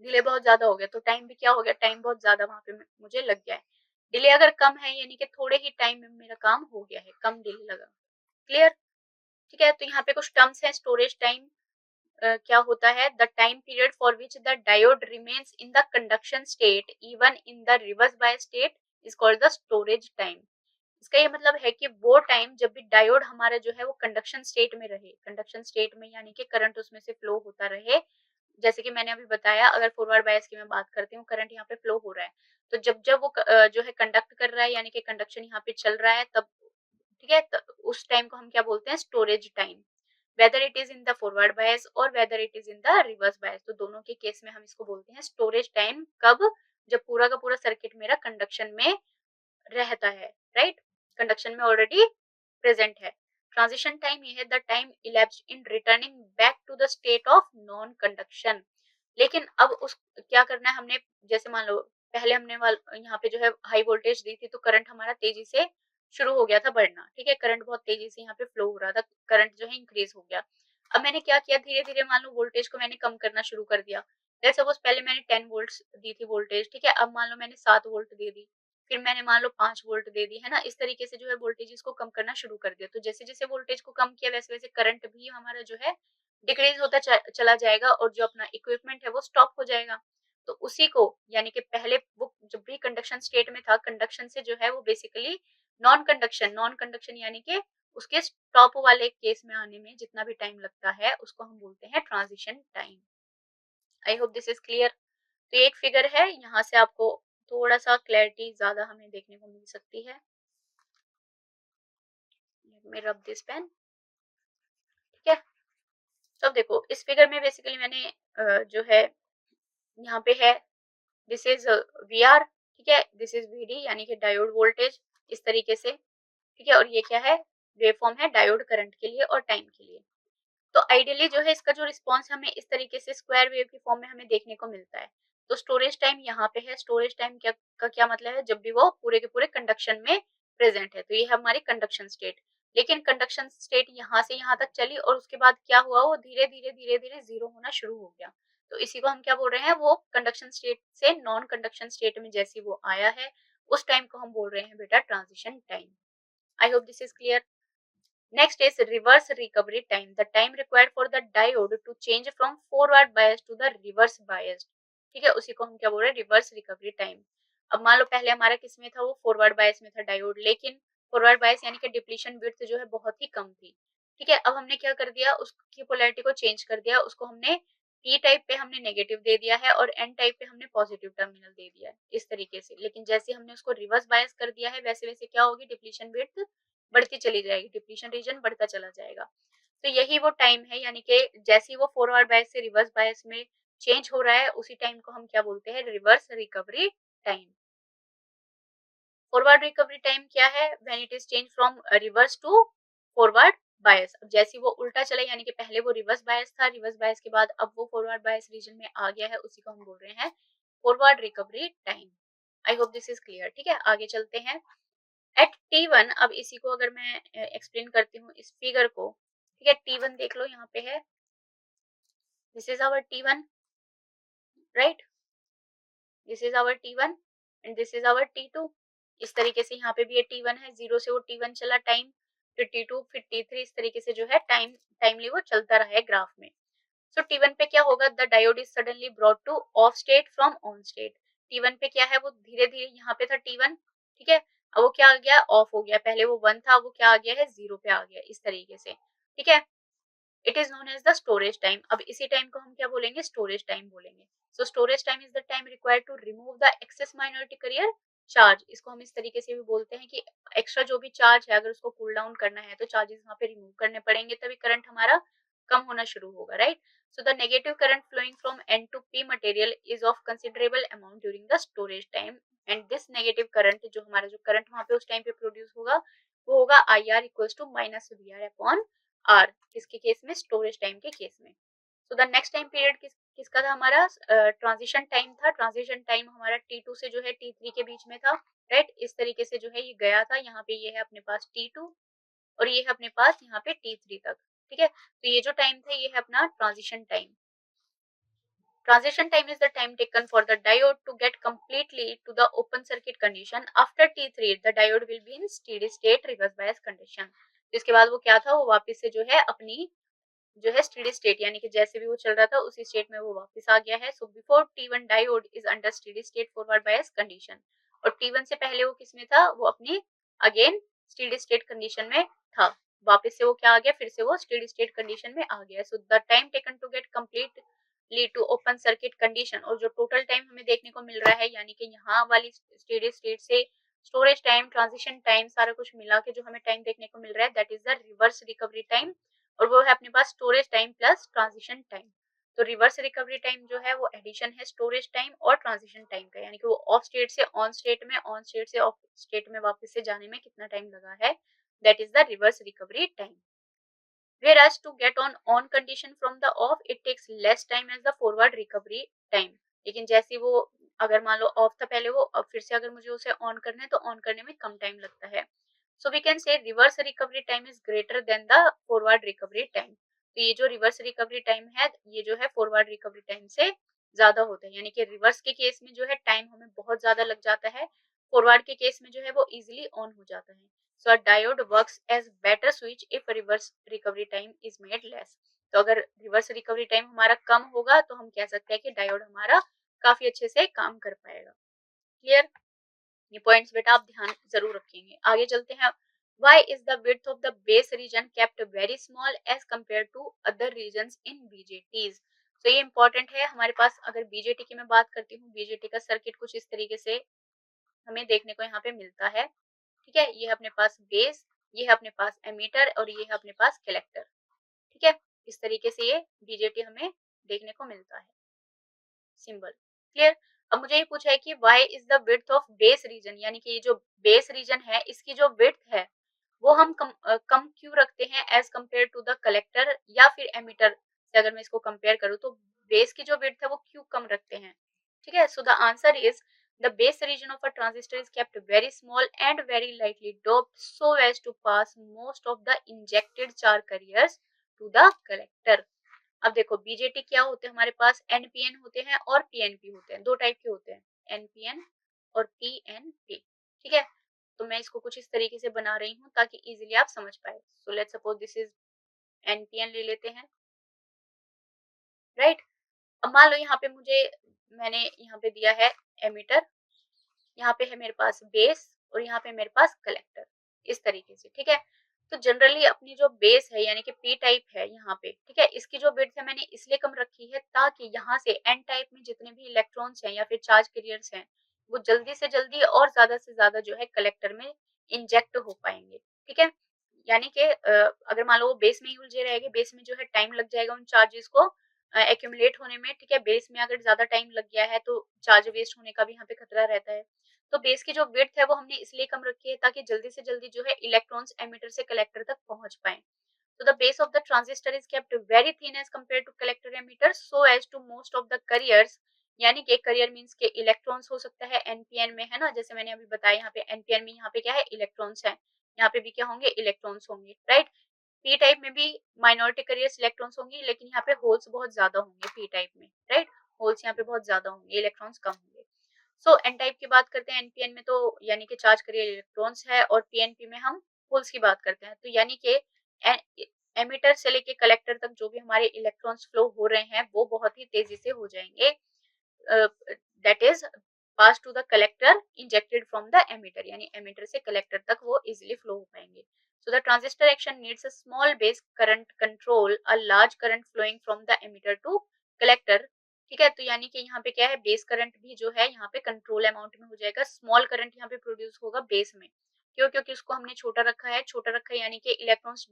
डिले बहुत ज्यादा हो गया तो टाइम भी क्या हो गया, टाइम बहुत ज्यादा वहां पे मुझे लग गया है। डिले अगर कम है यानी कि थोड़े ही टाइम में मेरा काम हो गया है, कम डिले लगा। क्लियर, ठीक है। तो यहाँ पे कुछ टर्म्स है। स्टोरेज टाइम क्या होता है, the time period for which the diode remains in the conduction state even in the reverse bias state is called the storage time. इसका ये मतलब है कि वो टाइम जब भी डायोड हमारा जो है वो कंडक्शन स्टेट में रहे, कंडक्शन स्टेट में यानी कि करंट उसमें से फ्लो होता रहे। जैसे कि मैंने अभी बताया, अगर फॉरवर्ड बायस की मैं बात करती हूँ, करंट यहाँ पे फ्लो हो रहा है, तो जब जब वो जो है कंडक्ट कर रहा है यानी कि कंडक्शन यहाँ पे चल रहा है तब, ठीक है, उस टाइम को हम क्या बोलते हैं, storage time. Whether it is in the forward bias और whether it is in the reverse bias, तो दोनों के केस में हम इसको बोलते हैं स्टोरेज टाइम। कब, जब पूरा का पूरा सर्किट मेरा कंडक्शन में रहता है, राइट, कंडक्शन में ऑलरेडी प्रेजेंट है। ट्रांजिशन टाइम ये है the time elapsed in returning back to the state of non conduction. लेकिन अब उस क्या करना है हमने, जैसे मान लो पहले हमने यहाँ पे जो है हाई वोल्टेज दी थी तो करंट हमारा तेजी से शुरू हो गया था बढ़ना, ठीक है, करंट बहुत तेजी से यहाँ पे फ्लो हो रहा था, करंट जो है इंक्रीज हो गया। अब मैंने क्या किया, धीरे धीरे मान लो वोल्टेज को मैंने कम करना शुरू कर दिया। लेट्स सपोज पहले मैंने 10 वोल्ट दी थी वोल्टेज, ठीक है, अब मान लो मैंने 7 वोल्ट दे दी, फिर मैंने मान लो 5 वोल्ट दे दी, है ना। इस तरीके से जो है वोल्टेज को कम करना शुरू कर दिया। तो जैसे जैसे वोल्टेज को कम किया वैसे वैसे करंट भी हमारा जो है डिक्रीज होता चला जाएगा और जो अपना इक्विपमेंट है वो स्टॉप हो जाएगा। तो उसी को यानी कि पहले वो जब भी कंडक्शन स्टेट में था, कंडक्शन से जो है वो बेसिकली नॉन कंडक्शन यानी कि उसके स्टॉप वाले केस में आने में जितना भी टाइम लगता है उसको हम बोलते हैं transition time. I hope this is clear. तो एक फिगर है, यहाँ से आपको थोड़ा सा क्लैरिटी ज्यादा हमें देखने को मिल सकती है। मेरा रब दिस पेन, ठीक है। तो अब देखो इस फिगर में बेसिकली मैंने जो है यहाँ पे है दिस इज वी आर, ठीक है, दिस इज वी डी यानी कि डायोड वोल्टेज इस तरीके से, ठीक है, और ये क्या है, वेव फॉर्म है डायोड करंट के लिए और टाइम के लिए। तो आइडियली जो है इसका जो रिस्पॉन्स हमें इस तरीके से स्क्वायर वेव की फॉर्म में हमें देखने को मिलता है। तो स्टोरेज टाइम यहाँ पे है, स्टोरेज टाइम का क्या मतलब है, जब भी वो पूरे के पूरे कंडक्शन में प्रेजेंट है, तो ये है हमारी कंडक्शन स्टेट। लेकिन कंडक्शन स्टेट यहाँ से यहाँ तक चली और उसके बाद क्या हुआ, वो धीरे धीरे धीरे धीरे जीरो होना शुरू हो गया। तो इसी को हम क्या बोल रहे हैं, वो कंडक्शन स्टेट से नॉन कंडक्शन स्टेट में जैसी वो आया है उस टाइम को हम बोल रहे हैं बेटा transition time. I hope this is clear. Next is reverse recovery time, the time required for the diode to change from forward bias to the reverse biased, ठीक है, उसी को हम क्या बोल रहे हैं, रिवर्स रिकवरी टाइम। अब मान लो पहले हमारा किस में था, वो फॉरवर्ड बायस में था डायोड, लेकिन फॉरवर्ड बायस यानी कि डिप्लीशन विड्थ जो है बहुत ही कम थी, ठीक है। अब हमने क्या कर दिया, उसकी पोलैरिटी को चेंज कर दिया, उसको हमने पी टाइप पे हमने नेगेटिव दे दिया है और एन टाइप पे हमने पॉजिटिव टर्मिनल दे दिया है इस तरीके से। लेकिन जैसे हमने उसको रिवर्स बायस कर दिया है वैसे वैसे क्या होगी, डिप्लीशन विड्थ बढ़ती चली जाएगी, डिप्लीशन रीजन बढ़ता चला जाएगा। तो यही वो टाइम है, यानी कि जैसे ही वो फॉरवर्ड बायस से रिवर्स बायस में चेंज हो रहा है उसी टाइम को हम क्या बोलते हैं, reverse recovery time. Forward recovery time क्या है, when it is change from reverse to forward bias. अब जैसे वो उल्टा चला यानी कि पहले वो रिवर्स बायस था, रिवर्स बायस के बाद अब वो फॉरवर्ड बायस रीजन में आ गया है, उसी को हम बोल रहे हैं forward recovery time. I hope this is clear, ठीक है। आगे चलते हैं एट T1। अब इसी को अगर मैं एक्सप्लेन करती हूँ इस फिगर को, ठीक है, T1 देख लो यहाँ पे है, this is our T1, right, this is our T1 and this is our T2। इस तरीके से यहाँ पे भी ये T1 है, जीरो से वो T1 चला टाइम, फिर T2 फिर T3, इस तरीके से जो है टाइमली वो चलता रहा है ग्राफ में। सो T1 पे क्या होगा, the diode is suddenly brought two of state from on state. T1 पे क्या है, वो धीरे धीरे यहाँ पे था T1, ठीक है, अब वो क्या आ गया, ऑफ हो गया, पहले वो 1 था, वो क्या आ गया है, 0 पे आ गया इस तरीके से, ठीक है। It is known as the storage time. अब इसी टाइम को हम क्या बोलेंगे, स्टोरेज टाइम बोलेंगे। So storage time is the time required to remove the excess minority carrier charge. इसको हम इस तरीके से भी बोलते हैं कि एक्स्ट्रा जो भी चार्ज है अगर उसको कूल डाउन करना है तो चार्जेस वहां पे रिमूव करने पड़ेंगे, तभी करंट हमारा कम होना शुरू होगा, right. So the negative current flowing from N to P material is of considerable amount during the storage time and this negative current, जो हमारा जो करंट वहां पे उस टाइम पे प्रोड्यूस होगा वो होगा I R equals to minus V R upon R, किसके केस में, स्टोरेज टाइम के केस में। So the next time period किसका था, हमारा ट्रांजिशन टाइम था। ट्रांजिशन टाइम हमारा T2 से जो है T3 के बीच में था, राइट। इस तरीके से जो है ये गया था, यहाँ पे ये है अपने पास T2 और ये है अपने पास यहाँ पे T3 तक, ठीक है। तो ये जो टाइम था ये है अपना transition time. Transition time is the time taken for the diode to get completely to the open circuit condition. After T3, the diode will be in steady state reverse bias condition. इसके बाद वो क्या था, वो वापस से जो है अपनी जो है स्टेडी स्टेट यानी कि जैसे भी वो चल रहा था उसी स्टेट में वो वापस आ गया है। So before T1 diode is under steady state forward bias condition, और T1 से पहले वो किस में था, वो अपनी अगेन स्टेडी स्टेट कंडीशन में था। वापस से वो क्या आ गया, फिर से वो स्टेडी स्टेट कंडीशन में आ गया। So the time taken to get complete lead to open circuit condition, और जो टोटल टाइम हमें देखने को मिल रहा है यानी कि यहाँ वाली स्टेडी स्टेट से स्टोरेज टाइम, ट्रांजिशन टाइम, सारा कुछ मिला के जो हमें टाइम देखने को मिल रहा है that is the reverse recovery time, और वो है अपने पास storage time plus transition time. तो रिवर्स रिकवरी टाइम जो है वो एडिशन है स्टोरेज टाइम और ट्रांजिशन टाइम का, यानी कि वो ऑफ स्टेट से ऑन स्टेट में, ऑन स्टेट से ऑफ स्टेट में वापस से जाने में कितना टाइम लगा है, that is the reverse recovery time. Whereas to get on condition from the off, it takes less time as the forward recovery time. लेकिन जैसे वो अगर मान लो ऑफ था पहले वो, अब फिर से अगर मुझे उसे ऑन करना है तो ऑन करने में कम टाइम लगता है। So we can say reverse recovery time is greater than the forward recovery time. तो ये जो रिवर्स रिकवरी टाइम है ये जो है फॉरवर्ड रिकवरी टाइम से ज्यादा होता है, यानी कि रिवर्स के केस में जो है टाइम हमें बहुत ज्यादा लग जाता है, फॉरवर्ड के केस में जो है वो इजिली ऑन हो जाता है। So a diode works as better switch if reverse recovery time is made less. तो अगर रिवर्स रिकवरी टाइम हमारा कम होगा तो हम कह सकते हैं कि डायोड हमारा काफी अच्छे से काम कर पाएगा। क्लियर? ये पॉइंट्स बेटा आप ध्यान जरूर रखेंगे। आगे चलते हैं। Why is the width of the base region kept very small as compared to other regions in BJTs? तो ये इंपॉर्टेंट है हमारे पास। अगर बीजेटी की मैं बात करती हूँ, बीजेटी का सर्किट कुछ इस तरीके से हमें देखने को यहाँ पे मिलता है। ठीक है, ये है अपने पास बेस, ये है अपने पास एमीटर और ये है अपने पास कलेक्टर। ठीक है, इस तरीके से ये बीजेटी हमें देखने को मिलता है सिंबल। क्लियर? अब मुझे ये पूछा है कि why is the width of base region, यानी कि ये जो बेस रीजन है इसकी जो विड्थ है वो हम कम क्यों रखते हैं as compare to the collector या फिर एमिटर से। अगर मैं इसको कंपेयर करूं तो बेस की जो विड्थ है वो क्यों कम रखते हैं? ठीक है, so the answer is the base region of a transistor is kept very small and very lightly doped so as to pass most of the injected charge carriers to the collector। अब देखो बीजेटी क्या होते हैं हमारे पास, एनपीएन होते हैं और पीएनपी होते हैं। दो टाइप के होते हैं, एनपीएन और पीएनपी। ठीक है, तो मैं इसको कुछ इस तरीके से बना रही हूँ ताकि इजीली आप समझ पाए। So let's suppose this is NPN ले लेते हैं, राइट। अब मान लो यहाँ पे मैंने यहाँ पे दिया है एमीटर, यहाँ पे है मेरे पास बेस और यहाँ पे मेरे पास कलेक्टर, इस तरीके से। ठीक है, तो जनरली अपनी जो बेस है यानी कि पी टाइप है यहाँ पे, ठीक है, इसकी जो विड्थ है मैंने इसलिए कम रखी है ताकि यहाँ से एन टाइप में जितने भी इलेक्ट्रॉन्स हैं या फिर चार्ज कैरियर्स हैं वो जल्दी से जल्दी और ज्यादा से ज्यादा जो है कलेक्टर में इंजेक्ट हो पाएंगे। ठीक है, यानी कि अगर मान लो वो बेस में ही उलझे रहेंगे, बेस में जो है टाइम लग जाएगा उन चार्जेस को एक्यूमुलेट होने में। ठीक है, बेस में अगर ज्यादा टाइम लग गया है तो चार्ज वेस्ट होने का भी यहाँ पे खतरा रहता है। तो बेस की जो विड्थ है वो हमने इसलिए कम रखी है ताकि जल्दी से जल्दी जो है इलेक्ट्रॉन्स एमिटर से कलेक्टर तक पहुंच पाए। So the base of the transistor is kept very thin as compared to collector emitter so as to most of the carriers, यानी कि करियर मींस के इलेक्ट्रॉन्स हो सकता है एनपीएन में, है ना, जैसे मैंने अभी बताया यहाँ पे एनपीएन में यहाँ पे क्या है इलेक्ट्रॉन्स है, यहाँ पे भी क्या होंगे इलेक्ट्रॉन्स होंगे, राइट। पी टाइप में भी माइनॉरिटी करियर्स इलेक्ट्रॉन्स होंगे लेकिन यहाँ पे होल्स बहुत ज्यादा होंगे पी टाइप में, राइट। होल्स यहाँ पे बहुत ज्यादा होंगे, इलेक्ट्रॉन्स कम होंगे। सो एन टाइप की बात करते हैं, एनपीएन में तो यानी कि चार्ज करियर इलेक्ट्रॉन्स है और पीएनपी में हम होल्स की बात करते हैं। तो यानी कि एमिटर से लेके कलेक्टर तक जो भी हमारे इलेक्ट्रॉन्स फ्लो हो रहे हैं वो बहुत ही तेजी से हो जाएंगे, that is pass to the collector injected from the emitter, यानी एमिटर से कलेक्टर तक वो इजिली फ्लो हो पाएंगे। So the transistor action needs a small base current control a large current flowing from the emitter to collector। ठीक है, तो यानी कि यहाँ पे क्या है बेस करंट भी जो है यहाँ पे कंट्रोल अमाउंट में हो जाएगा, स्मॉल करंट यहाँ पे प्रोड्यूस होगा बेस में। क्यों? क्योंकि उसको हमने छोटा रखा है, छोटा रखा है यानी कि इलेक्ट्रॉन्स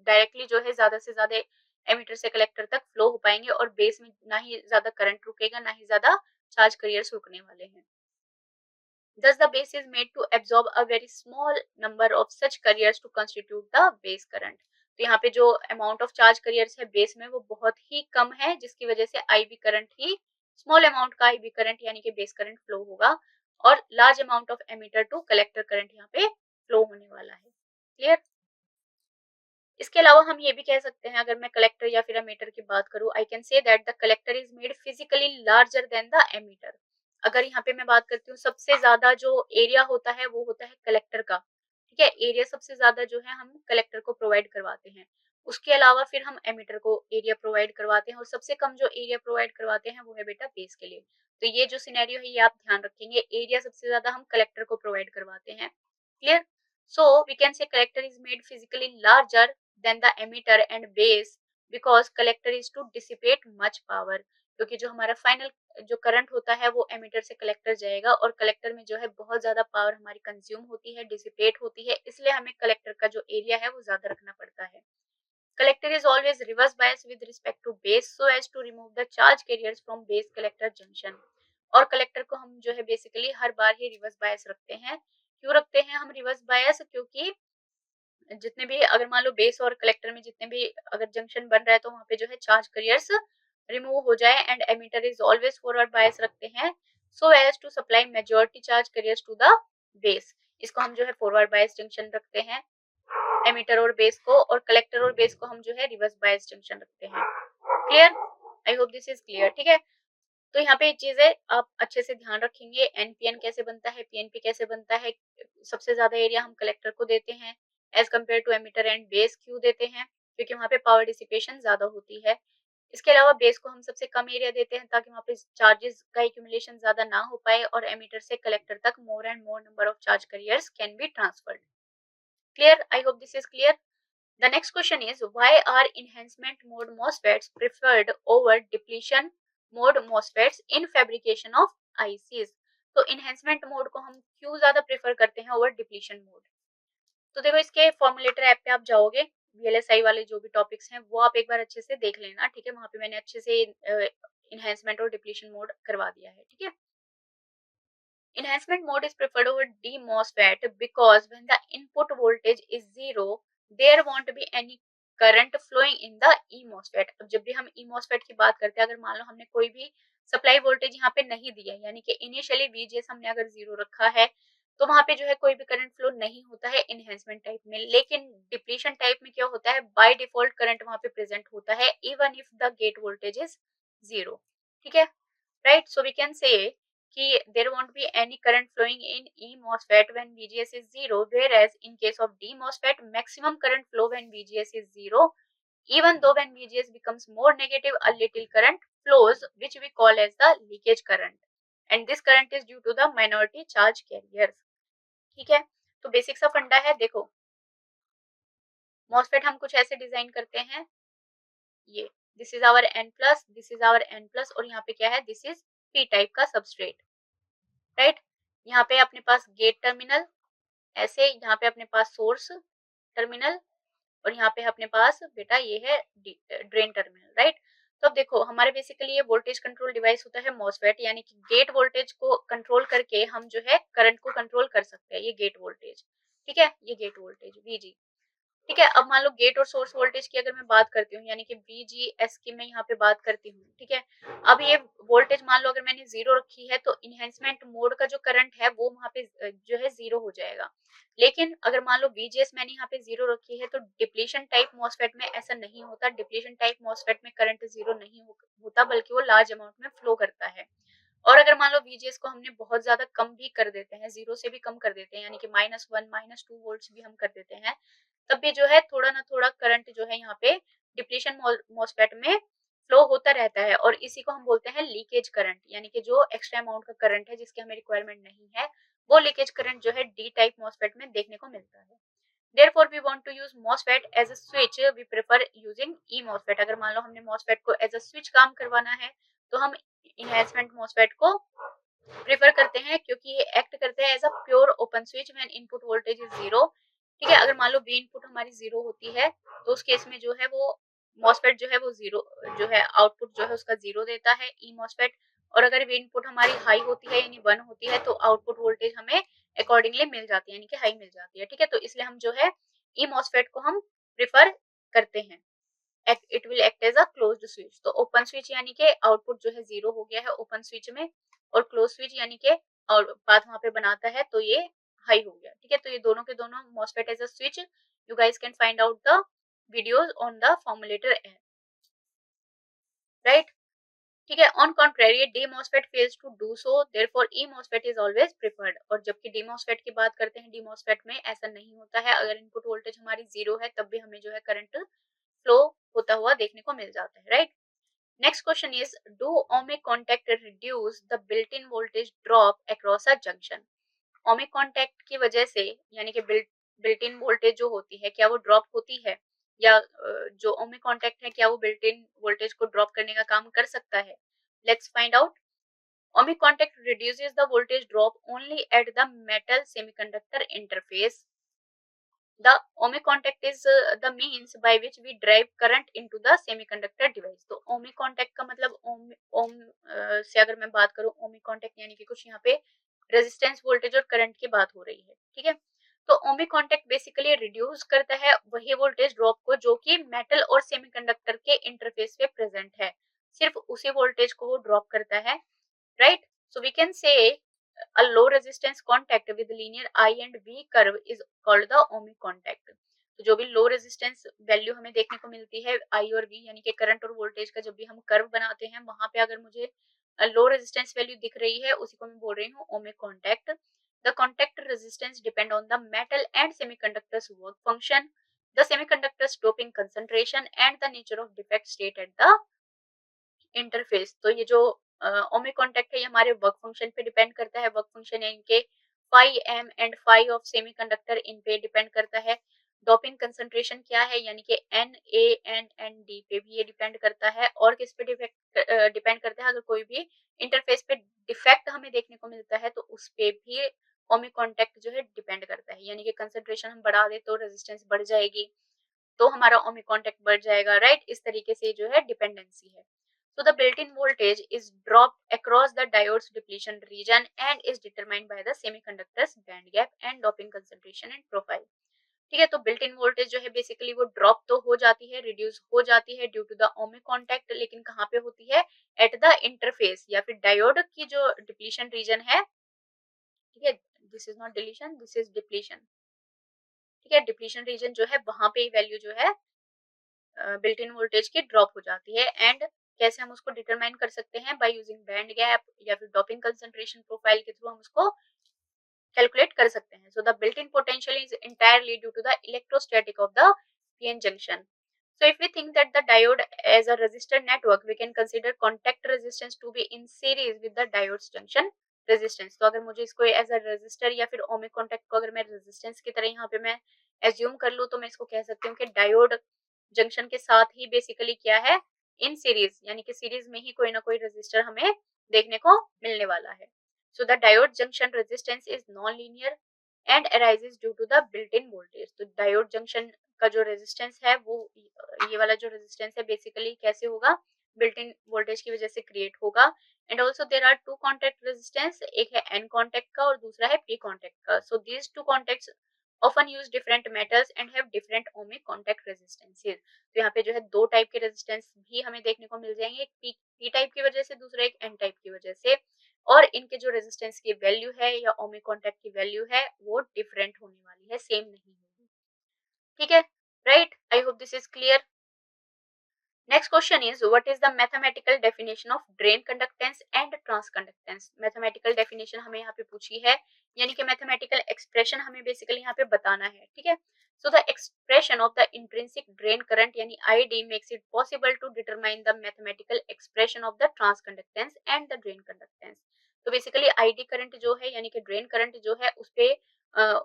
डायरेक्टली जो है ज्यादा से ज्यादा एमिटर से कलेक्टर तक फ्लो हो पाएंगे और बेस में ना ही ज्यादा करंट रुकेगा ना ही ज्यादा चार्ज कैरियर्स रुकने वाले हैं। Thus the base is made to absorb a very small number of such carriers to constitute the base current। तो यहाँ पे जो अमाउंट ऑफ चार्ज कैरियर्स है बेस में वो बहुत ही कम है जिसकी वजह से आईबी करंट ही स्मॉल अमाउंट का आईबी करंट यानी कि बेस करंट फ्लो होगा और large amount of emitter to collector current यहाँ पे फ्लो होने वाला है। क्लियर? इसके अलावा हम ये भी कह सकते हैं, अगर मैं कलेक्टर या फिर एमीटर की बात करूं, I can say that the collector is made physically larger than the emitter. अगर यहाँ पे मैं बात करती हूँ सबसे ज्यादा जो एरिया होता है वो होता है कलेक्टर का। ठीक है, एरिया सबसे ज्यादा जो है हम कलेक्टर को प्रोवाइड करवाते हैं, उसके अलावा फिर हम एमीटर को एरिया प्रोवाइड करवाते हैं और सबसे कम जो एरिया प्रोवाइड करवाते हैं वो है बेटा बेस के लिए। तो ये जो सिनेरियो है ये आप ध्यान रखेंगे, एरिया सबसे ज्यादा हम कलेक्टर को प्रोवाइड करवाते हैं। Clear? So we can say collector is made physically larger than the emitter and base because collector is to dissipate much power। क्योंकि जो हमारा फाइनल जो करंट होता है वो एमिटर से कलेक्टर जाएगा और कलेक्टर में जो है बहुत ज्यादा पावर हमारी कंज्यूम होती है, डिसिपेट होती है, इसलिए हमें कलेक्टर का जो एरिया है वो ज्यादा रखना पड़ता है। Collector is always reverse bias with respect to base so as to remove the charge carriers from base collector junction। और कलेक्टर को हम जो है बेसिकली हर बार ही रिवर्स बायस रखते हैं। क्यों रखते हैं हम रिवर्स बायस? क्योंकि जितने भी अगर मान लो बेस और कलेक्टर में जितने भी अगर जंक्शन बन रहा है तो वहां पे जो है चार्ज कैरियर्स रिमूव हो जाए and emitter is always forward bias रखते हैं so as to supply majority charge carriers to the base. इसको हम जो है फॉरवर्ड बायस जंक्शन रखते हैं एमिटर और बेस को, और कलेक्टर और बेस को हम जो है रिवर्स बायस जंक्शन रखते हैं। Clear? I hope this is clear. ठीक है, तो यहाँ पे चीजें आप अच्छे से ध्यान रखेंगे, एनपीएन कैसे बनता है, पीएनपी कैसे बनता है, सबसे ज्यादा एरिया हम कलेक्टर को देते हैं as compare to emitter and base क्यों देते हैं, क्योंकि वहाँ पे पावर डिसिपेशन ज्यादा होती है। इसके अलावा बेस को हम सबसे कम एरिया देते हैं ताकि वहाँ पे चार्जेस का एक्यूमुलेशन ज्यादा ना हो पाए और एमीटर से कलेक्टर तक more and more number of charge carriers can be transferred. Clear? I hope this is clear. The next question is, why are enhancement mode MOSFETs preferred over depletion mode MOSFETs in fabrication of ICs? तो enhancement mode को हम क्यों ज्यादा प्रेफर करते हैं ओवर डिप्लीशन मोड? तो देखो इसके फॉर्मुलेटर ऐप पे आप जाओगे, VLSI वाले जो भी टॉपिक्स हैं वो आप एक बार अच्छे से देख लेना, ठीक है? वहां पे मैंने अच्छे से इनहेंसमेंट और डिप्लीशन मोड करवा दिया है, ठीक है? Enhancement mode is preferred over DMOSFET because when the input voltage is zero, there won't be any current flowing in the EMOSFET। अब जब भी हम EMOSFET की बात करते हैं, अगर मान लो हमने कोई भी सप्लाई वोल्टेज यहाँ पे नहीं दिया है, यानी कि इनिशियली VGS हमने अगर जीरो रखा है, तो वहां पे जो है कोई भी करंट फ्लो नहीं होता है इनहेंसमेंट टाइप में। लेकिन डिप्लीशन टाइप में क्या होता है, बाय डिफॉल्ट करंट वहां पे प्रेजेंट होता है even if the gate voltage is zero, ठीक है? Right, so we can say कि there won't be any current flowing in E-MOSFET when VGS is zero, whereas in case of D-MOSFET, maximum current flow when VGS is zero, even though when VGS becomes more negative, a little current flows, which we call as the leakage current, and this current is due to the minority charge carriers। ठीक है, तो बेसिक सा फंडा है। देखो MOSFET हम कुछ ऐसे डिजाइन करते हैं, ये this is our N plus, this is our N plus, और यहाँ पे क्या है, दिस इज P टाइप का सबस्ट्रेट, राइट? यहाँ पे अपने पास गेट टर्मिनल ऐसे, यहाँ पे अपने पास सोर्स टर्मिनल, और यहाँ पे अपने पास बेटा ये है ड्रेन टर्मिनल, राइट? तो अब देखो हमारे बेसिकली ये वोल्टेज कंट्रोल डिवाइस होता है MOSFET, यानी कि गेट वोल्टेज को कंट्रोल करके हम जो है करंट को कंट्रोल कर सकते हैं। ये गेट वोल्टेज, ठीक है, ये गेट वोल्टेज VG, ठीक है? अब मान लो गेट और सोर्स वोल्टेज की अगर मैं बात करती हूँ, यानी कि VGS की मैं यहाँ पे बात करती हूँ, ठीक है? अब ये वोल्टेज मान लो अगर मैंने जीरो रखी है, तो इनहेंसमेंट मोड का जो करंट है वो वहां पे जो है जीरो हो जाएगा। लेकिन अगर मान लो VGS मैंने यहाँ पे जीरो रखी है, तो डिप्लीशन टाइप MOSFET में ऐसा नहीं होता। डिप्लीशन टाइप MOSFET में करंट जीरो नहीं होता, बल्कि वो लार्ज अमाउंट में फ्लो करता है। और अगर मान लो VGS को हमने बहुत ज्यादा कम भी कर देते हैं, जीरो से भी कम कर देते हैं, यानी कि -1 -2 वोल्ट भी हम कर देते हैं, तब भी जो है थोड़ा ना थोड़ा करंट जो है यहाँ पे डिप्लीशन MOSFET में फ्लो होता रहता है, और इसी को हम बोलते हैं लीकेज करंट, यानी कि जो एक्स्ट्रा अमाउंट का करंट है जिसकी हमें रिक्वायरमेंट नहीं है, वो लीकेज करंट जो है D टाइप MOSFET में देखने को मिलता है। Therefore, we want to use MOSFET as a switch. We prefer using E-MOSFET। अगर मान लो हमने MOSFET को as a switch काम करवाना है, तो हम enhancement MOSFET को प्रेफर करते हैं, क्योंकि ये एक्ट करते हैं as a pure open switch when input voltage is zero, ठीक है? अगर मान लो V इनपुट हमारी जीरो होती है, तो उस केस में जो है वो MOSFET जो है वो जीरो जो है आउटपुट जो है उसका जीरो देता है E MOSFET, और अगर V इनपुट हमारी हाई होती है यानी 1 होती है, तो आउटपुट वोल्टेज हमें अकॉर्डिंगली मिल जाती है, यानी कि हाई मिल जाती है, ठीक है? तो इसलिए हम जो है E MOSFET को हम प्रेफर करते हैं। It will act as a closed switch. तो ओपन स्विच यानी कि आउटपुट जो है जीरो हो गया है ओपन स्विच में, और क्लोज स्विच यानी कि और पाथ वहां पे बनाता है तो ये हाई हो गया, ठीक है? तो ये दोनों के दोनों MOSFET as a switch, you guys can find out the videos on the formulator app, right? ठीक है, on contrary D MOSFET fails to do so, therefore E MOSFET is always preferred. और जबकि डी MOSFET की बात करते हैं, डी MOSFET में ऐसा नहीं होता है। अगर इनपुट वोल्टेज हमारी जीरो है, तब भी हमें जो है करंट फ्लो होता हुआ देखने को मिल जाता है, right? Next question is, do ohmic contact reduce the built-in voltage drop across a junction? ohmic contact की वजह से, यानी कि built-in वोल्टेज जो होती है, क्या वो ड्रॉप होती है, या जो ohmic contact है क्या वो built-in वोल्टेज को ड्रॉप करने का काम कर सकता है? Let's find out. Ohmic contact reduces the voltage drop only at the metal semiconductor interface. The ohmic contact is the means by which we drive current into the semiconductor device। तो ohmic contact का मतलब ओम से अगर मैं बात करूं, ohmic contact यानी कि कुछ यहाँ पे रेजिस्टेंस वोल्टेज और करंट की बात हो रही है, ठीक है? तो ohmic contact बेसिकली रिड्यूस करता है वही वोल्टेज ड्रॉप को जो कि मेटल और सेमीकंडक्टर के इंटरफेस पे प्रेजेंट है, सिर्फ उसी वोल्टेज को वो ड्रॉप करता है, right? So we can say a low resistance contact with linear I and V curve is called the ohmic contact। तो जो भी लो रेजिस्टेंस वैल्यू हमें देखने को मिलती है I और V, यानी कि करंट और वोल्टेज का, जब भी हम कर्व बनाते हैं वहां पे अगर मुझे लो रेजिस्टेंस वैल्यू दिख रही है, उसी को मैं बोल रही हूँ ohmic contact। The contact resistance depend on the metal and semiconductors work function। The semiconductors doping concentration and the nature of defect state at the interface. तो ये जो ओमिक कॉन्टेक्ट है ये हमारे वर्क फंक्शन पे डिपेंड करता है। वर्क फंक्शन है इनके phi M and phi of semiconductor, इन पे डिपेंड करता है। डोपिंग कंसंट्रेशन क्या है, यानी कि N A and N D पे भी ये डिपेंड करता है। और किस पे डिपेंड करता है, अगर कोई भी इंटरफेस पे डिफेक्ट हमें देखने को मिलता है तो उस पे भी ओमिक कॉन्टेक्ट जो है डिपेंड करता है। यानी कि कंसंट्रेशन हम बढ़ा दे तो रेजिस्टेंस बढ़ जाएगी, तो हमारा ओमिक कॉन्टेक्ट बढ़ जाएगा, राइट। इस तरीके से जो है डिपेंडेंसी है। So the built-in voltage is dropped across the diode's depletion region and is determined by the semiconductor's band gap and doping concentration and profile। ठीक है, तो बिल्ट इन वोल्टेज जो है बेसिकली वो ड्रॉप तो हो जाती है, रिड्यूस हो जाती है due to the ohmic contact, लेकिन कहाँ पे होती है, एट द इंटरफेस या फिर डायोड की जो डिप्लीशन रीजन है। ठीक है, this is not deletion, this is depletion. ठीक है, डिप्लीशन रीजन जो है वहां पे वैल्यू जो है बिल्ट इन वोल्टेज की ड्रॉप हो जाती है। एंड कैसे हम उसको डिटरमाइन कर सकते हैं, बाय यूजिंग बैंड गैप या फिर डोपिंग कंसंट्रेशन प्रोफाइल के थ्रू हम उसको कैलकुलेट कर सकते हैं। So the built in potential is entirely due to the electrostatic of the PN junction। So if we think that the diode as a resistor network, we can consider contact resistance to be in series with the diode's junction resistance। तो अगर मुझे इसको एज अ रेजिस्टर या फिर ओमिक कॉन्टेक्ट को अगर मैं रेजिस्टेंस की तरह यहाँ पे मैं एज्यूम कर लूँ, तो मैं इसको कह सकती हूँ कि डायोड जंक्शन के साथ ही बेसिकली क्या है, इन सीरीज, यानी कि सीरीज में ही कोई ना कोई रेजिस्टर हमें देखने को मिलने वाला है। So the diode junction resistance is non-linear and arises due to the built-in voltage। तो डायोड जंक्शन का जो रेजिस्टेंस है वो ये वाला जो रेजिस्टेंस है बेसिकली कैसे होगा, बिल्ट इन वोल्टेज की वजह से क्रिएट होगा। And also there are two contact resistance, एक है एन कॉन्टेक्ट का और दूसरा है पी कॉन्टेक्ट का। So these two contacts often use different metals and have different ohmic contact resistances। तो यहाँ पे जो है दो टाइप के रेजिस्टेंस भी हमें देखने को मिल जाएंगे, एक पी टाइप की वजह से, दूसरा एक एन टाइप की वजह से। और इनके जो रेजिस्टेंस की वैल्यू है या ओमिक कॉन्टेक्ट की वैल्यू है वो डिफरेंट होने वाली है, सेम नहीं होगी। ठीक है, right. I hope this is clear. Next question is what is the mathematical definition of drain conductance and trans conductance. Mathematical definition हमें यहाँ पे पूछी है, यानी कि मैथमेटिकल एक्सप्रेशन हमें बेसिकली यहाँ पे बताना है। ठीक है, so the expression of the intrinsic drain current यानी ID makes it possible to determine the mathematical expression of the trans conductance and the drain conductance. तो बेसिकली आईडी करंट जो है यानी कि ड्रेन करंट जो है उस पे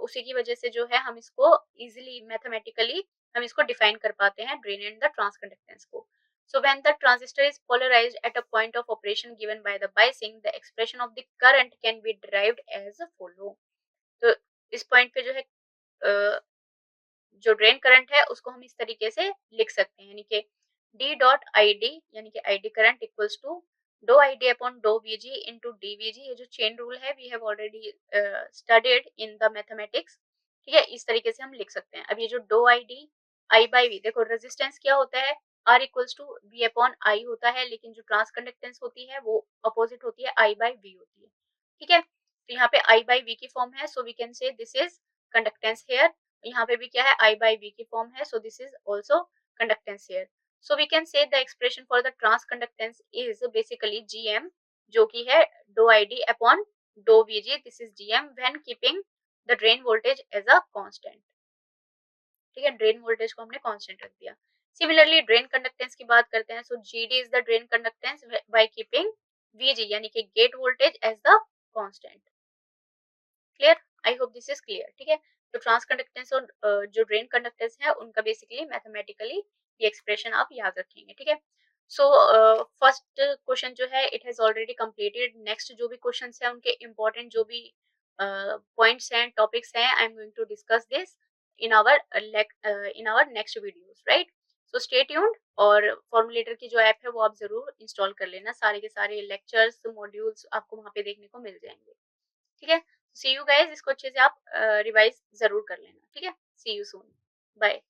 उसी की वजह से जो है हम इसको इजिली मैथमेटिकली हम इसको डिफाइन कर पाते हैं, drain and the trans conductance को। So when the transistor is polarized at a point of operation given by the biasing, the expression of the current can be derived as follow। तो इस पॉइंट पे जो है जो ड्रेन करंट है उसको हम इस तरीके से लिख सकते हैं, यानी कि d डॉट आई डी यानी कि I D current equals to do I D upon do V G into D V G. ये जो चेन रूल है we have already studied in the mathematics. ठीक है, इस तरीके से हम लिख सकते हैं। अब ये जो do I D I by V, देखो रेजिस्टेंस क्या होता है, R equals to V upon I होता है, लेकिन जो ट्रांस कंडक्टेंस होती है वो अपोजिट होती है, आई बाई वी होती है। ठीक है, तो यहाँ पे आई बाई वी की फॉर्म है, so we can say this is conductance here. यहाँ पे भी क्या है, आई बाई वी की फॉर्म है, so this is also conductance here. So we can say the expression for the trans conductance is basically GM, जो कि है do I D upon do V G, this is GM when keeping the drain voltage as a constant. ठीक है, ड्रेन वोल्टेज को हमने कांस्टेंट रख दिया। सिमिलरली ड्रेन कंडक्टेंस की बात करते हैं, so GD is the drain conductance by keeping VG यानी कि gate voltage as the constant. Clear, I hope this is clear. ठीक है, तो ट्रांस कंडक्टेंस और जो ड्रेन कंडक्टेंस है उनका बेसिकली मैथमेटिकली ये एक्सप्रेशन आप याद रखेंगे। ठीक है, सो फर्स्ट क्वेश्चन जो है it has already completed. Next जो भी क्वेश्चन है उनके इंपॉर्टेंट जो भी पॉइंट्स हैं, टॉपिक्स हैं, I am going to discuss this in our next videos, right. So stay tuned, और फॉर्मुलेटर की जो ऐप है वो आप जरूर इंस्टॉल कर लेना, सारे के सारे लेक्चर्स मॉड्यूल्स आपको वहाँ पे देखने को मिल जाएंगे। ठीक है, सी यू गाइज, इसको अच्छे से आप रिवाइज जरूर कर लेना। ठीक है, सी यू सून, बाय।